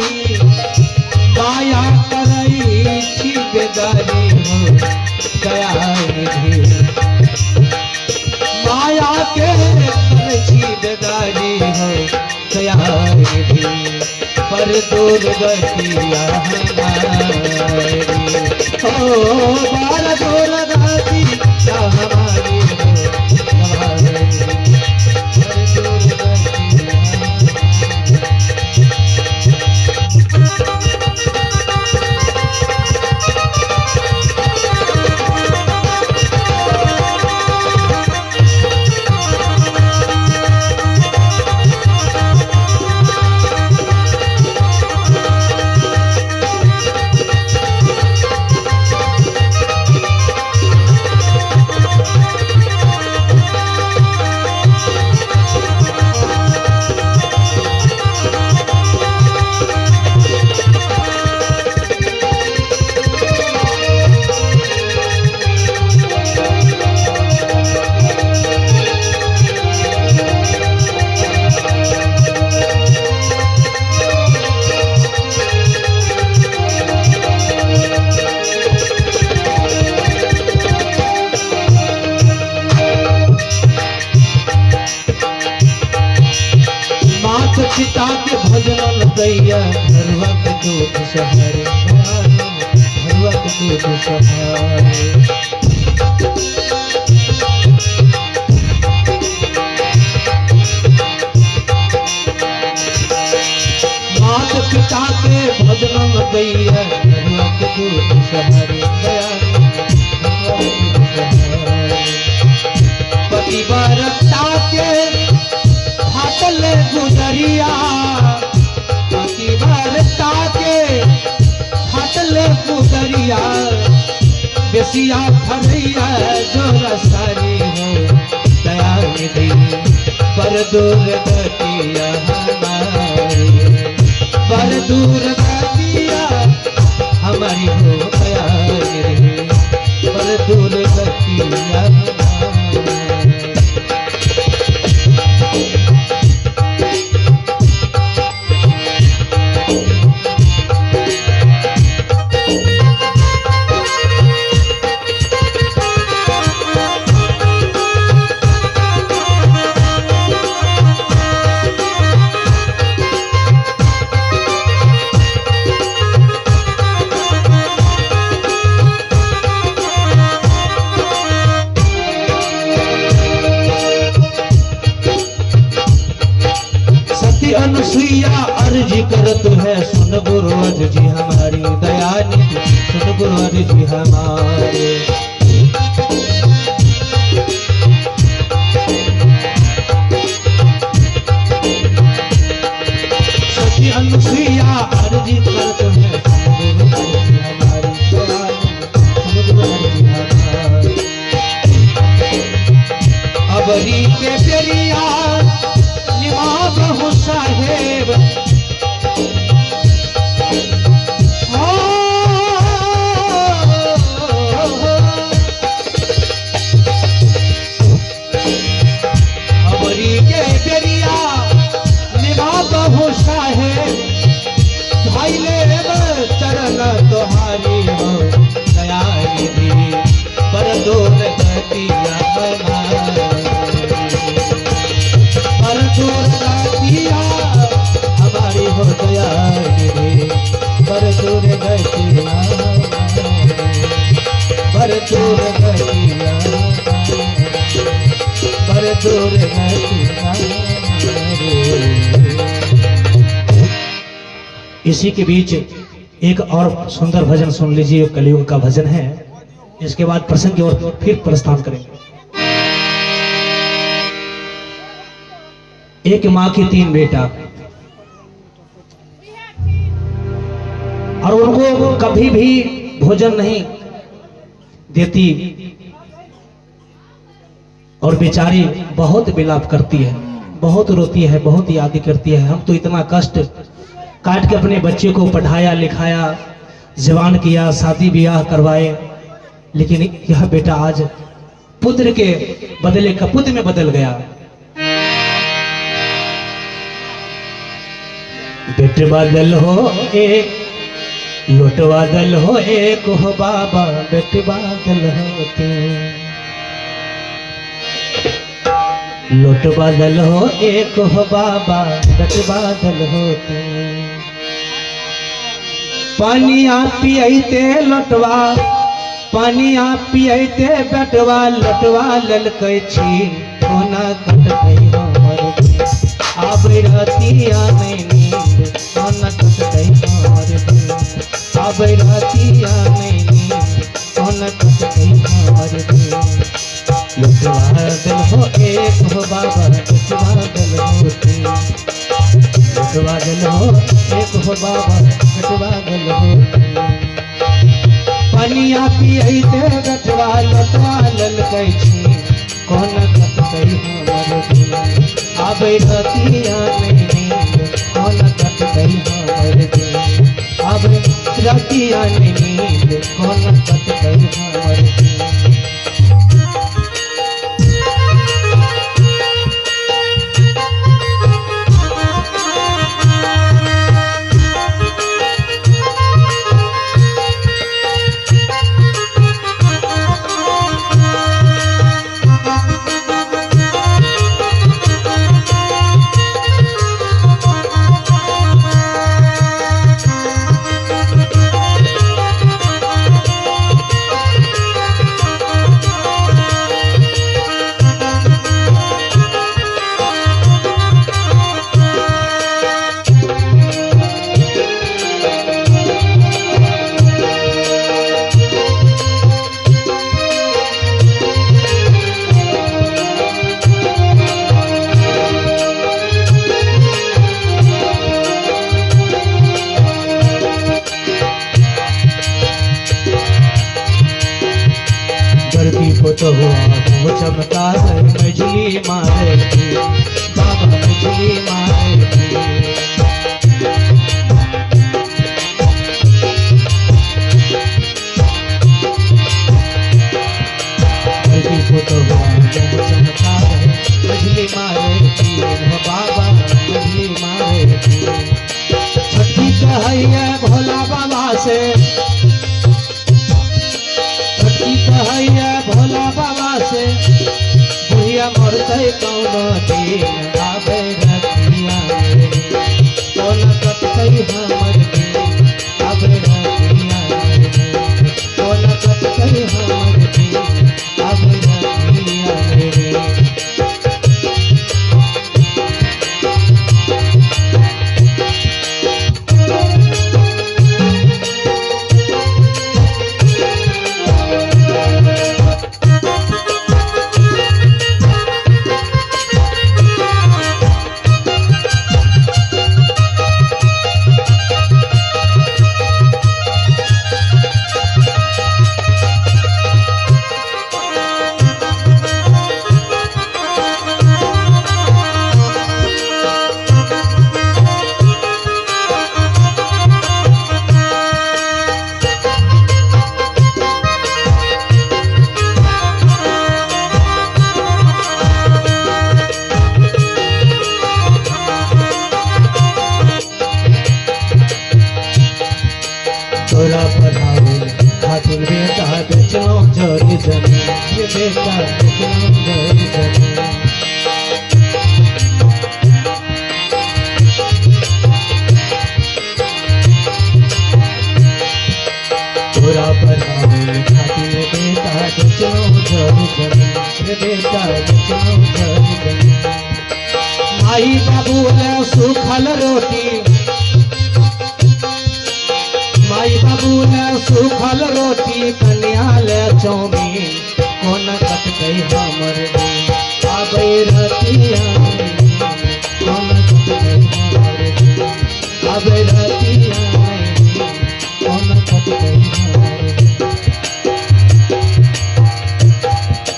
दया करई छी बेदारी हो दया निधि। माया के करई छी बेदारी हो दया निधि। पर दूर गतिया हमारी हो बार दूर गतिया हमारी हो। पर दूर गतिया पिता के भजन दैया घरवा के दूध सहारे घरवा के दूध सहारे। मात पिता के भजन दैया घरवा के दूध सहारे पतिव्रता के फाटल गुजरिया पतिव्रता के फाटल गुजरिया। बेसिया फरिया जो रसारी हो दया निधि पर दूर गतिया हमारी, पर दूर गतिया हमारी हो गया रे, पर दूर गतिया हमारी। अनुसुईया अर्जी करत है, सुन गुरु अर्जी हमारी दयानिधि, सुन गुरु अर्जी हमारे। सती अनुसुईया अर्जी करत है, सुन गुरु अर्जी हमारी दयानिधि, सुन गुरु अर्जी हमारे। अबरी के पेरिया निभाओ साहेब, अबरी के बेरिया निभाओ साहेब, भाई ले चरण तुम्हारी हो दयानिधि, पर दूर गतिया हमारी, पर दूर गतिया हमारी हो दयानिधि, पर दूर गतिया हमारी, पर दूर गतिया हमारी, पर दूर गतिया हमारी। इसी के बीच एक और सुंदर भजन सुन लीजिए, कलियुग का भजन है। इसके बाद प्रसंग की ओर फिर प्रस्थान करेंगे। एक माँ की 3 बेटा, और उनको कभी भी भोजन नहीं देती, और बेचारी बहुत विलाप करती है, बहुत रोती है, बहुत याद करती है। हम तो इतना कष्ट काट के अपने बच्चे को पढ़ाया लिखाया, जवान किया, शादी ब्याह करवाए, लेकिन यह बेटा आज पुत्र के बदले कपूत में बदल गया। बेट बादल हो एक, लोट बादल हो एक हो बाबा, बेट बादल होते, लोट बादल हो एक हो बाबा, बेट बादल होते। पानी आप पियते लोटवा, पानी आप पियते बेटवा, लोटवा ललकै छी कोना कटकै हमर, आब रतिया नहीं नींद कोना कटकै हमर, आब रतिया नहीं नींद कोना कटकै हमर। लोटवा दल हो एक हो बाबा, लोटवा दल होते, लोटवा दल हो एक हो बाबा, लोटवा दल होते। पनिया पियते बेटवा, लोटवा ललकै छी कोना कटकै हमर, आब रतिया नहीं नींद कोना कटकै हमर, आब रतिया नहीं नींद कोना कटकै हमर। को तो हुआ वो चमका है मछली मारे थी बाबा मछली मारे थी। लड़की को तो हुआ वो चमका है मछली मारे थी बाबा मछली मारे थी। छठी कहैया भोला बाबा से कहैया भोला बाबा से बुढ़िया मरते कौनो दिन आवे रतिया में कौन कटतै हमर दिन आवे रतिया में कौन कटतै हमर दिन आवे रतिया में। तोरा पढ़ाओ खातिर बेटा बेचलो जोरी जमीन बेटा बेचलो जोरी जमीन। तोरा पढ़ाओ खातिर बेटा बेचलो जोरी जमीन बेटा बेचलो जोरी जमीन। माई बाबू ले सूखल रोटी माई बाबू ने सूखल रोटी कन्या ले चौमीन कौन कटतै हमर दिन आबै रतिया में कौन कटतै हमर दिन आबै रतिया में कौन कटतै हमर दिन।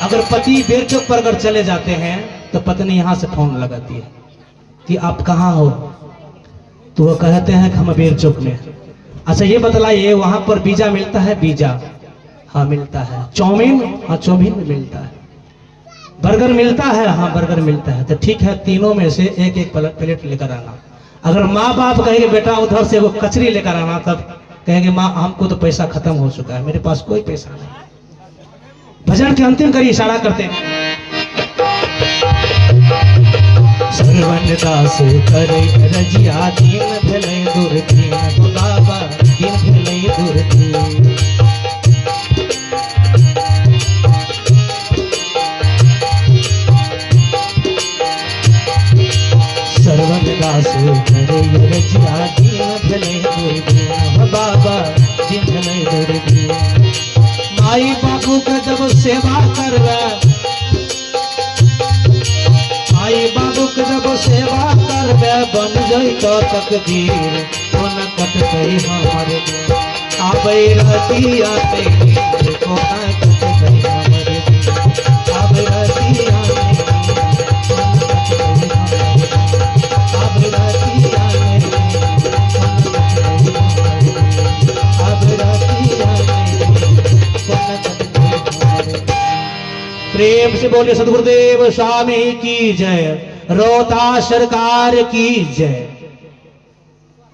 अगर पति बेरचौक पर अगर चले जाते हैं तो पत्नी यहाँ से फोन लगाती है कि आप कहाँ हो, तो वो कहते हैं कि हम बेरचौक में। अच्छा ये बतलाइए वहां पर पिज्जा मिलता है? पिज्जा हाँ मिलता है। चाउमीन हाँ चाउमीन भी मिलता है। बर्गर मिलता है? हाँ बर्गर मिलता है। तो ठीक है, तीनों में से एक एक प्लेट लेकर आना। अगर माँ बाप कहेंगे बेटा उधर से वो कचरी लेकर आना, तब कहेंगे माँ हमको तो पैसा खत्म हो चुका है, मेरे पास कोई पैसा नहीं। भजन के अंतिम करी इशारा करते हैं। सर्वन दास करे रजिया दीन भले दुर्दीन बाबा दीन भले दुर्दीन। सर्वन दास करे रजिया दीन भले दुर्दीन बाबा दीन भले दुर्दीन। माई बाबू का जब सेवा करवा माई बाबू के जब सेवा करबे बन जइतो तकदीर कोन कटतै हमर दिन आबै रतिया में कोन कटतै हमर दिन आबै रतिया में आबै रतिया में आबै रतिया में कोन कटतै हमर दिन। प्रेम से बोले सद्गुरुदेव स्वामी की जय, रोहता सरकार की जय।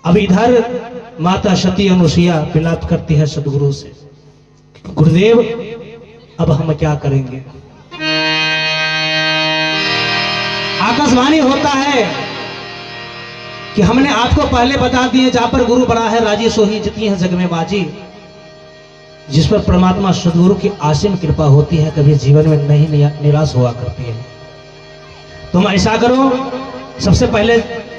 अब इधर माता सती अनुसुईया विलाप करती है सद्गुरु से, गुरुदेव अब हम क्या करेंगे। आकाशवाणी होता है कि हमने आपको पहले बता दिए जहां पर गुरु बड़ा है राजी सोही जितनी है जग में बाजी। जिस पर परमात्मा सद्गुरु की असीम कृपा होती है, कभी जीवन में नहीं निराश हुआ करती है। तुम ऐसा करो, सबसे पहले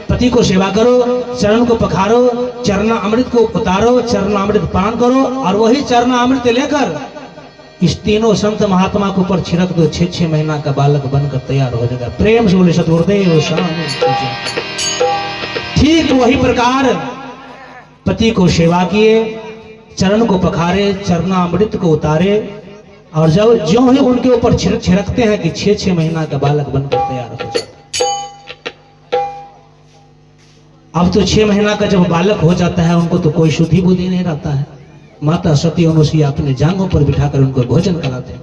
पति को सेवा करो, चरण को पखारो, चरणामृत को उतारो, चरणामृत पान करो और वही चरणामृत लेकर इस तीनों संत महात्मा के ऊपर छिड़क दो। 6 महीना का बालक बनकर तैयार हो जाएगा। प्रेम से बोले सद्गुरुदेव स्वामी। ठीक वही प्रकार पति को सेवा किए, चरण को पखारे, चरणामृत को उतारे और जब जो ही उनके ऊपर छिड़कते हैं कि 6-6 महीना का बालक बनकर तैयार हो जाता। अब तो 6 महीना का जब बालक हो जाता है उनको तो कोई शुद्धि बुद्धि नहीं रहता है। माता सती अनुसुईया अपने जांघों पर बिठाकर उनको भोजन कराते हैं।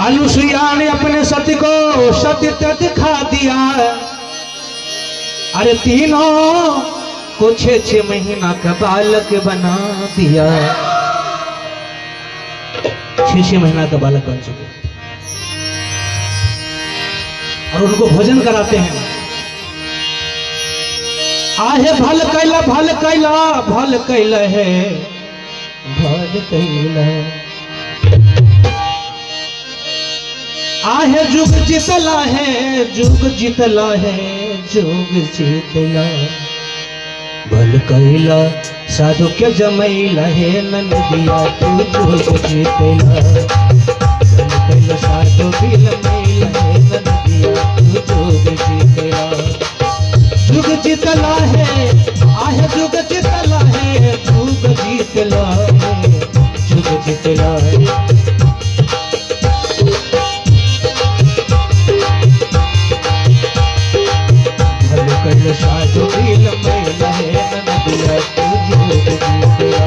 अनुसुईया ने अपने सती को सत्य दिखा दिया। अरे तीनों को 6-6 महीना का बालक बना दिया। 6-6 महीना का बालक बन चुके और उनको भोजन कराते हैं। आहे भल कैला भल कैला भल कैला है भल कैला। आहे जुग जितला है जुग जितला है जुग जितला। भल कैला साधु के जमैला है नंदिया तू जुग जितला। भल कैला साधु भी लमैला है नंदिया तू जुग जितला। जुग जितला है आहे जुग जितला है जुग जितला है जुग जितला है। साधु भी लमैला है नंदिया तू जुग जितला।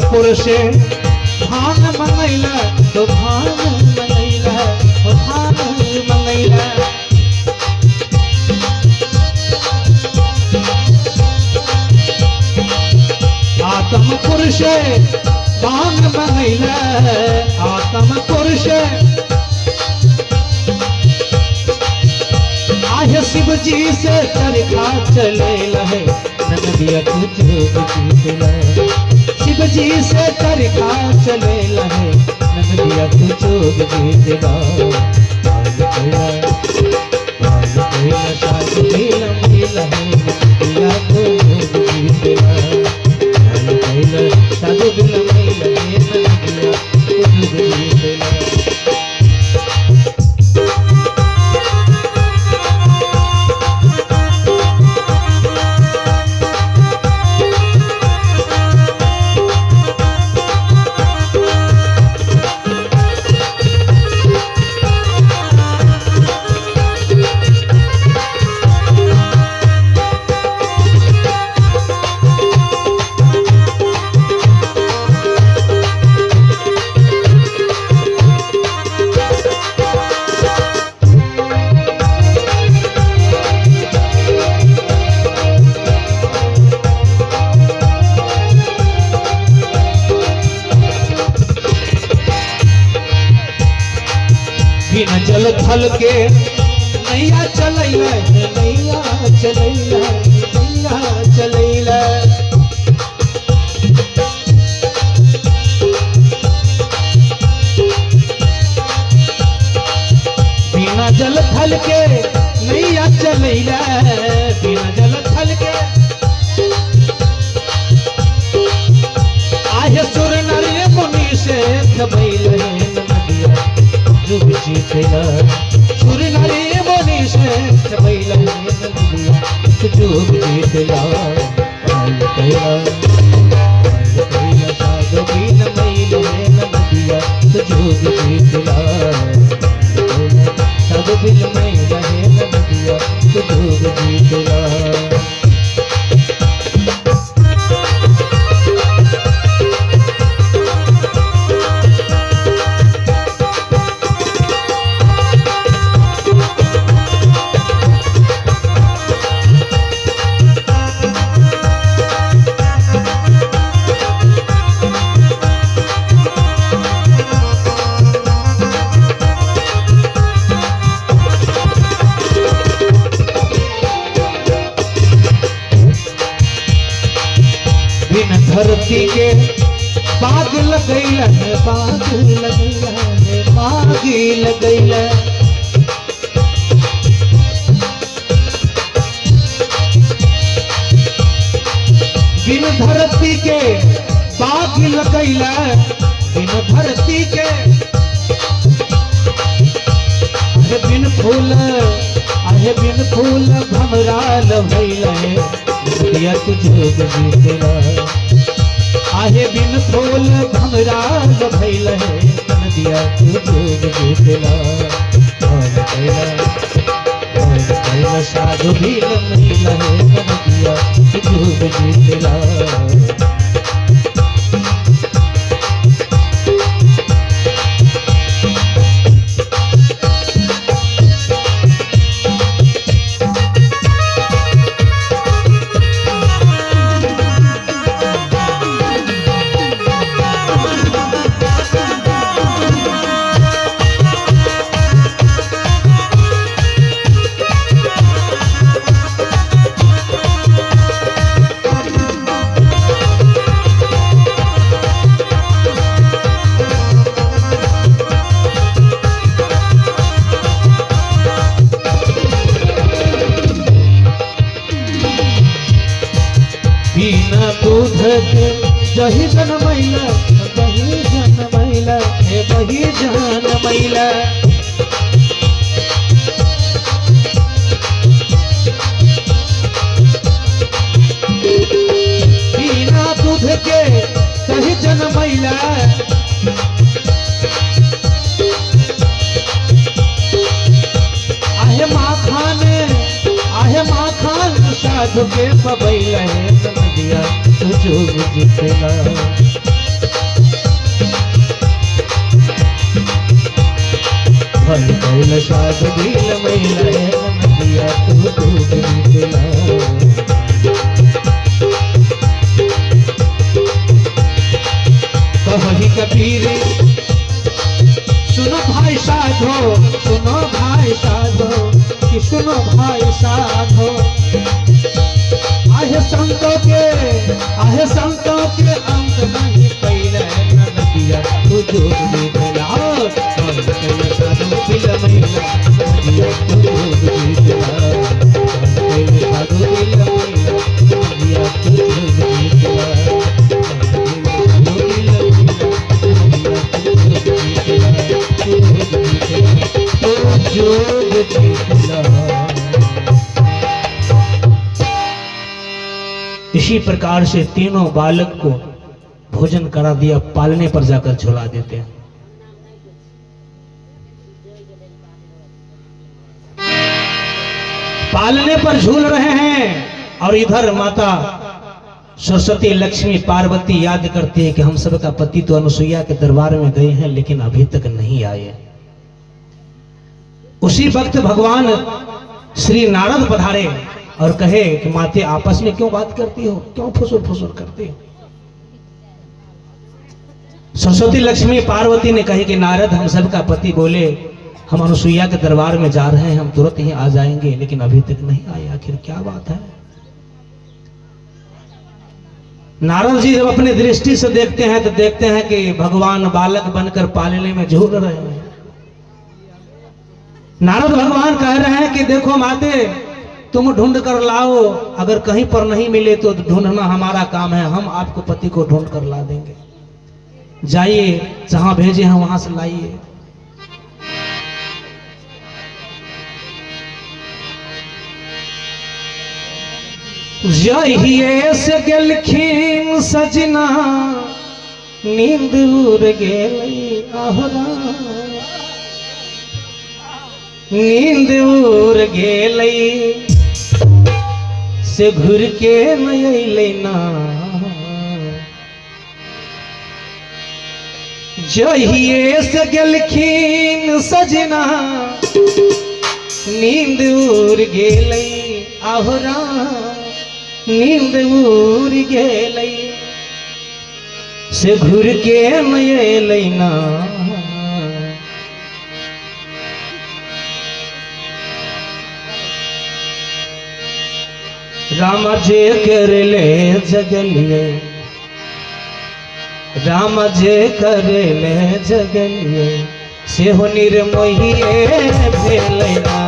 पुरुषे भान मंगैला तो भान मंगैला भान मंगैला। आत्म पुरुषे भान मंगैला आत्म पुरुषे। आहे शिव जी से चरखा चले लहे नंदिया तू जुग जितला। शिव जी से चरखा चले लहे नंदिया तू जुग जितला। साधु भी लमैला है नंदिया तू जुग जितला। साधु भी लमैला है नंदिया तू जुग जितला। बिना जल थल के नैया चलैला नैया चलैला नैया चलैला। बिना जल थल के नैया चलैला बिना जल थल के। आहे सुर नर मुनि से खबैल नदिया जुग जितला। सुर नारी मुनि श्रेष्ठ बैला नंदिया तू जुग जितला। भल कैला साधु भी लमैला है नंदिया तू जुग जितला। साधु भी लमैला है नंदिया तू जुग जितला। धरती के बाग लगैला है, बाग लगैला है, बाग लगैला। बिन धरती के बाग लगैला, बिन धरती के आहे बिन फूल, आहे बिन फूल भमराल भइल है, नदिया तुझे जीतेला। आहे बिन फूल भमराल भइल है, नदिया तुझे जीतेला। और कैला साधु भील मिल है, नदिया तुझे जीतेला। बिना दूध के जही जनमैला, बही जनमैला, हे बही जनमैला। बिना दूध के जही जनमैला, आहे माखान, आहे माखान साधु के पबैला है, नदिया तुझो जीतेला। भल कैल साधु भील मैला है, नदिया तुझो जीतेला। कही कबीर सुनो भाई साधो, सुनो भाई साधो, कि सुनो भाई साधो। आहे संतों के अंत नहीं पैले, नदिया तुझो जीतेला। कैला साधु भील मैला, नदिया तुझो जीतेला। कैला साधु भील मैला, नदिया तुझो जीतेला। इसी प्रकार से तीनों बालक को भोजन करा दिया, पालने पर जाकर झुला देते हैं। पालने पर झूल रहे हैं और इधर माता सरस्वती लक्ष्मी पार्वती याद करती है कि हम सबका पति तो अनुसुईया के दरबार में गए हैं लेकिन अभी तक नहीं आए। उसी वक्त भगवान श्री नारद पधारे और कहे कि माते आपस में क्यों बात करती हो, क्यों फुसुर फुसुर करती हो। सरस्वती लक्ष्मी पार्वती ने कही कि नारद हम सबका पति बोले हम अनुसुईया के दरबार में जा रहे हैं, हम तुरंत ही आ जाएंगे, लेकिन अभी तक नहीं आए, आखिर क्या बात है। नारद जी जब अपनी दृष्टि से देखते हैं तो देखते हैं कि भगवान बालक बनकर पालने में झूल रहे हैं। नारद भगवान कह रहे हैं कि देखो माते तुम ढूंढ कर लाओ, अगर कहीं पर नहीं मिले तो ढूंढना हमारा काम है, हम आपको पति को ढूंढ कर ला देंगे। जाइए जहां भेजे हैं वहां से लाइए। जहिए से गेलखिन सजना नींद उड़ गेली आहरा, नींद उड़ गेली से घुर के न अइले ना। जहिए से गेलखिन सजना नींद उड़ गेली आहरा, नींद उड़ गेली से घुर के न अइले ना। राम जे कर ले जगलिए राम जे करे ले जगलिए से हो निर्मोहिए भेलैना।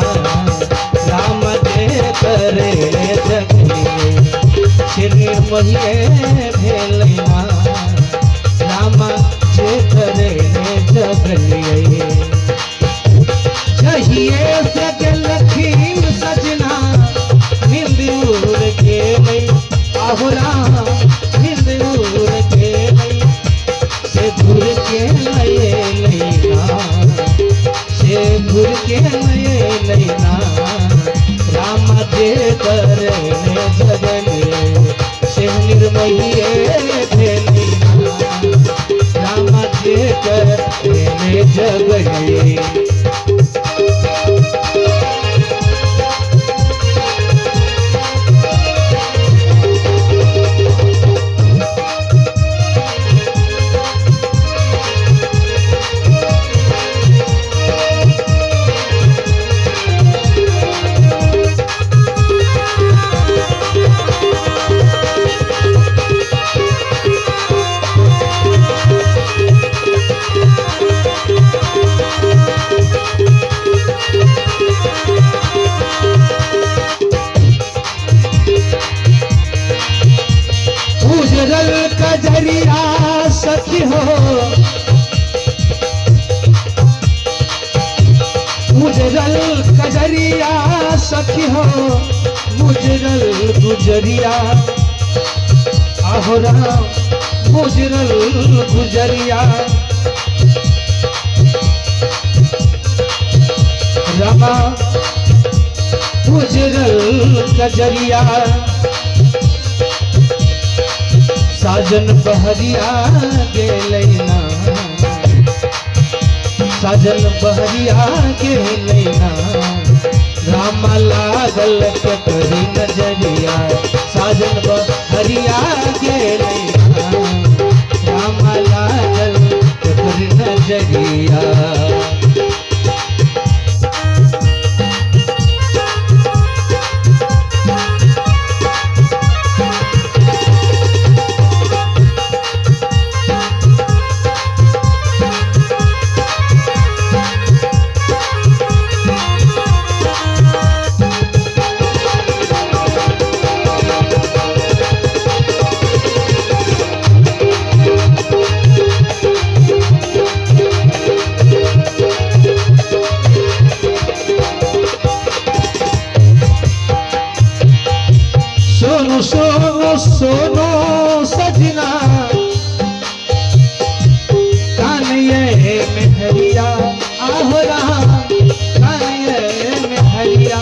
राम जे करे ले जगलिए से निर्मोहिए भेलैना। राम जे करे ले जगलिए जहिए से लखीम सजना नींद उड़ के नहीं आहुरा नींद उड़ के नहीं से घुर के नए नैना से घुर के नए नैना। राम जे करे जगले से निर्मोहिए भेलैना। राम जे करे जगले उजरल कजरिया सखी हो उजरल कजरिया सखी हो मुजरल गुजरिया आहोरा मुजरल गुजरिया। रमा उजरल कजरिया साजन बहरिया गेलैना। साजन बहरिया गेलैना। राम लागल ककरी नजरिया साजन बहरिया गेलैना। राम लागल ककरी नजरिया। सोनो सोनो सोनो सजना कानिए में हरिया आहोरा कानिए में हरिया।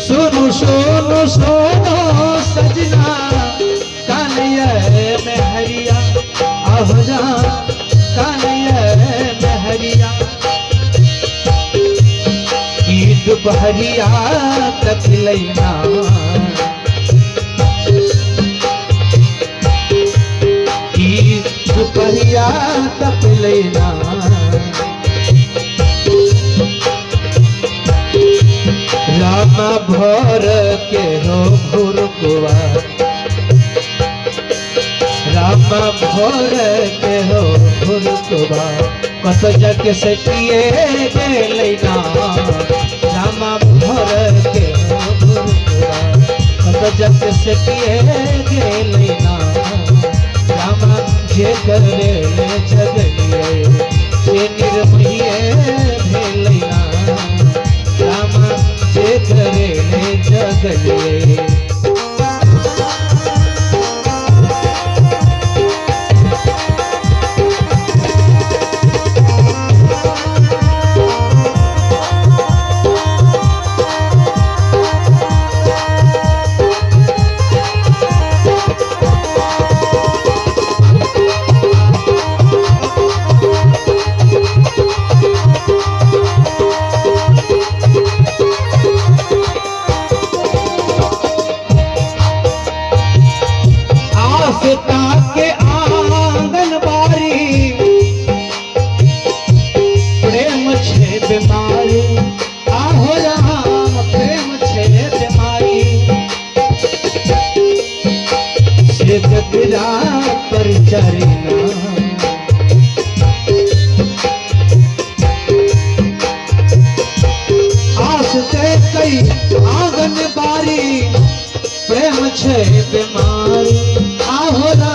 सोनो सोनो सोनो सजना कानिए में हरिया आहोरा कानिए में हरिया। दोपहरिया तक लैना दोपहरिया तक लैना। राम भर के हो भुरकुआ राम भर के हो भुरकुआ कत जग से किए गेलैना। राम भर के हो भुरकुआ कत जग से किए गेलैना। राम जे करे जगलिए से निर्मोहिए भेलैना। राम जे करे जगलिए परिचारी आस ते कई आंगन बारी प्रेम छे बीमारी आहोरा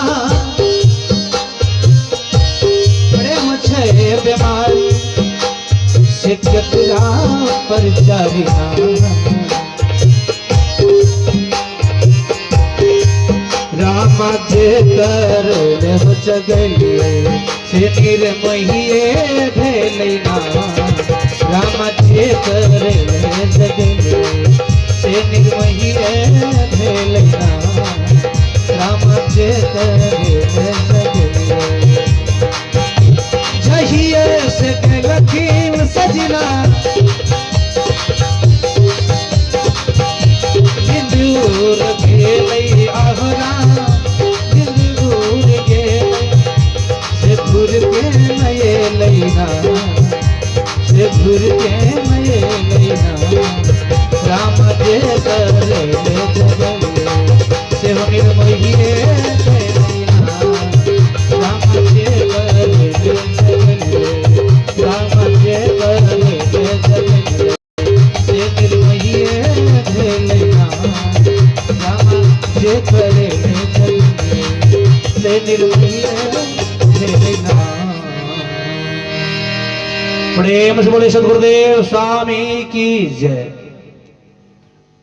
प्रेम छे बीमारी से कतरा परिचारी रामा जे कर हो जगलिए से निर्महिए भेलैना रामा जे कर जगलिए से निर्महिए भेलैना रामा जे कर जगलिए जहिए से लखीम सजना दूर गेलै आहरा दूर गेलै से घूर के नये लैना से घूर के नये लैना राम जे करे जगले से निर्महिए लैना राम जे करे जगले राम जे करे जगले से निर्महिए लैना जे करे से निर्महिए लैना। प्रेम से बोले सद्गुरुदेव स्वामी की जय।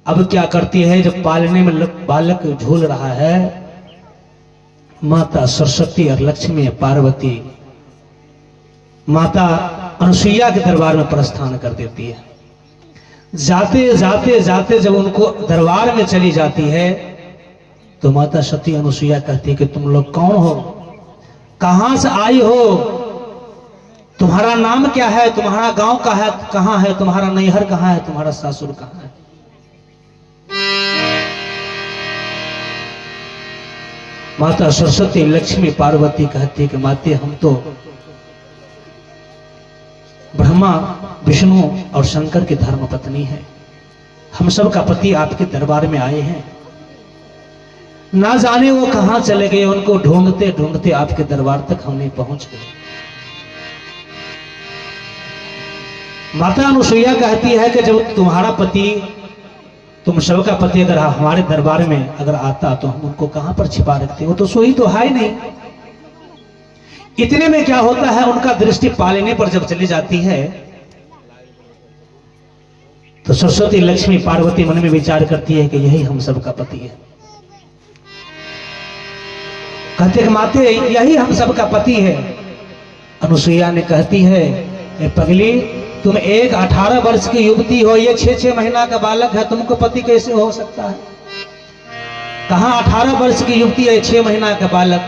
अब क्या करती है जब पालने में बालक झूल रहा है, माता सरस्वती और लक्ष्मी पार्वती माता अनुसुईया के दरबार में प्रस्थान कर देती है। जाते जाते जाते जब उनको दरबार में चली जाती है तो माता सती अनुसुईया कहती है कि तुम लोग कौन हो, कहां से आई हो, तुम्हारा नाम क्या है, तुम्हारा गांव का है कहां है, तुम्हारा नैहर कहां है, तुम्हारा सासुर कहां है। माता सरस्वती लक्ष्मी पार्वती कहती है कि माते हम तो ब्रह्मा विष्णु और शंकर की धर्म पत्नी है, हम सब का पति आपके दरबार में आए हैं, ना जाने वो कहां चले गए, उनको ढूंढते ढूंढते आपके दरबार तक हम नहीं पहुंच गए। माता अनुसुईया कहती है कि जब तुम्हारा पति, तुम सब का पति अगर हमारे दरबार में अगर आता तो हम उनको कहां पर छिपा रखते, वो तो सोई तो है नहीं। इतने में क्या होता है, उनका दृष्टि पालने पर जब चली जाती है तो सरस्वती लक्ष्मी पार्वती मन में विचार करती है कि यही हम सब का पति है। कहते हैं माते यही हम सब का पति है। अनुसुईया ने कहती है ए पगली, तुम एक 18 वर्ष की युवती हो, ये 6-6 महीना का बालक है, तुमको पति कैसे हो सकता है। कहां 18 वर्ष की युवती है, 6 महीना का बालक।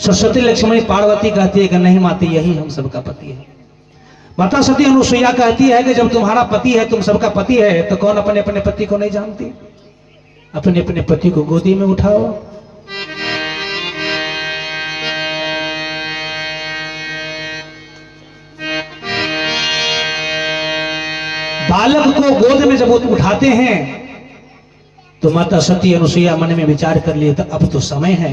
सरस्वती लक्ष्मी पार्वती कहती है कि नहीं माते यही हम सबका पति है। माता सती अनुसुईया कहती है कि जब तुम्हारा पति है, तुम सबका पति है, तो कौन अपने अपने पति को नहीं जानती, अपने अपने पति को गोदी में उठाओ। बालक को गोद में जब उठाते हैं तो माता सती अनुसुईया मन में विचार कर लिए, तो अब तो समय है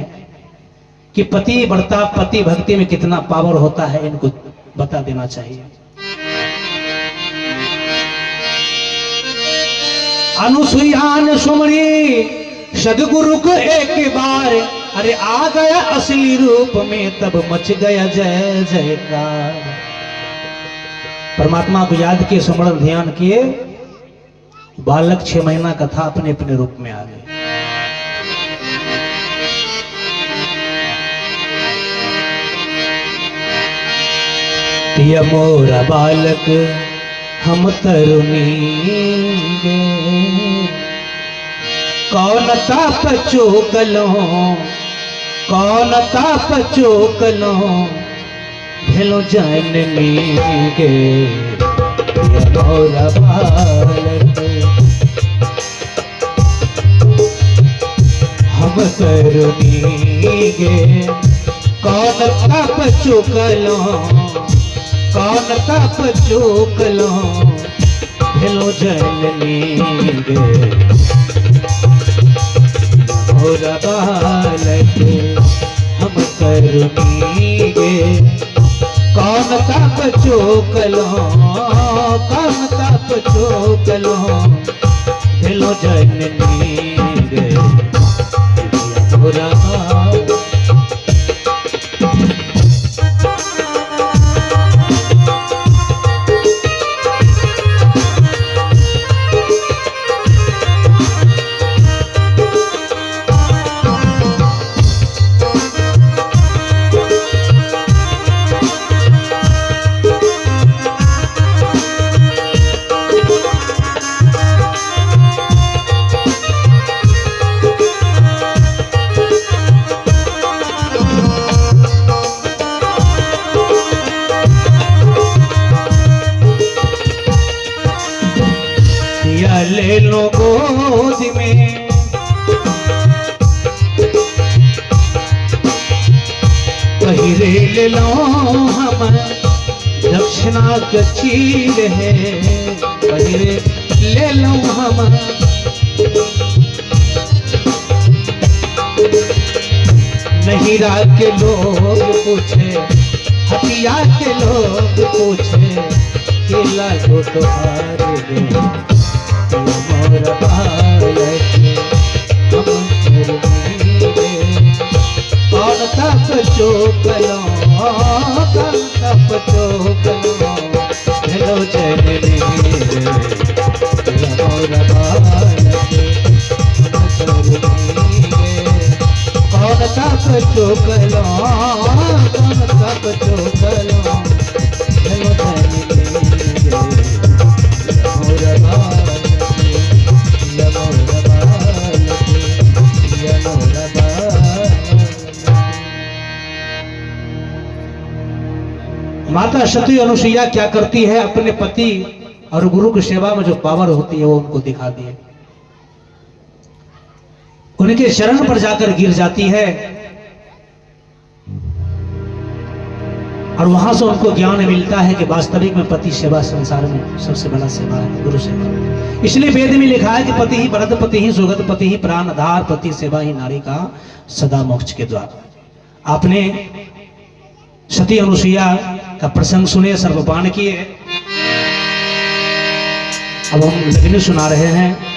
कि पति बढ़ता, पति भक्ति में कितना पावर होता है, इनको बता देना चाहिए। अनुसुईया ने सुमरी सदगुरु को एक बार, अरे आ गया असली रूप में, तब मच गया जय जयकार। परमात्मा को याद किए, सुमरण ध्यान किए, बालक 6 महीना का था, अपने अपने रूप में आ गए। पिया मोरा बालक हम तरुणी गे, कौन ताप चोकलो, कौन ताप चोकलो, भेलो जननी गे। पिया मोरा बालक हम तरुणी गे, कौन ताप चोकलो, कौन ताप चोकलो, भेलो जननी गे। मोरा बालक हम करुणी गे कौन तप चोकलो कौन तप चोकलो भेलो जननी गे मोरा ले लो गोद में पहिरे ले लो हम दक्षिणा गचील है पहिरे ले लो हम नहीं के लोग पूछे हटिया के लोग पूछे केला को तो हार गए मोर बालक हम करुणी गे कौन तप चोकलो कौन तप चोकलो भेलो जननी गे मोर बालक हम करुणी गे कौन तप चोकलो कौन तप चोकलो भेलो जननी गे मोर बालक माता सती अनुसुईया क्या करती है अपने पति और गुरु की सेवा में जो पावर होती है वो उनको दिखा दिए उनके शरण पर जाकर गिर जाती है और वहां से उनको ज्ञान मिलता है कि वास्तविक में पति सेवा संसार में सबसे बड़ा सेवा है गुरु सेवा। इसलिए वेद में लिखा है कि पति ही वरद पति ही सुगत पति ही प्राण आधार पति सेवा ही नारी का सदा मोक्ष के द्वार। आपने सती अनुसुईया का प्रसंग सुने सर्वपान किए अब हम लगनी सुना रहे हैं।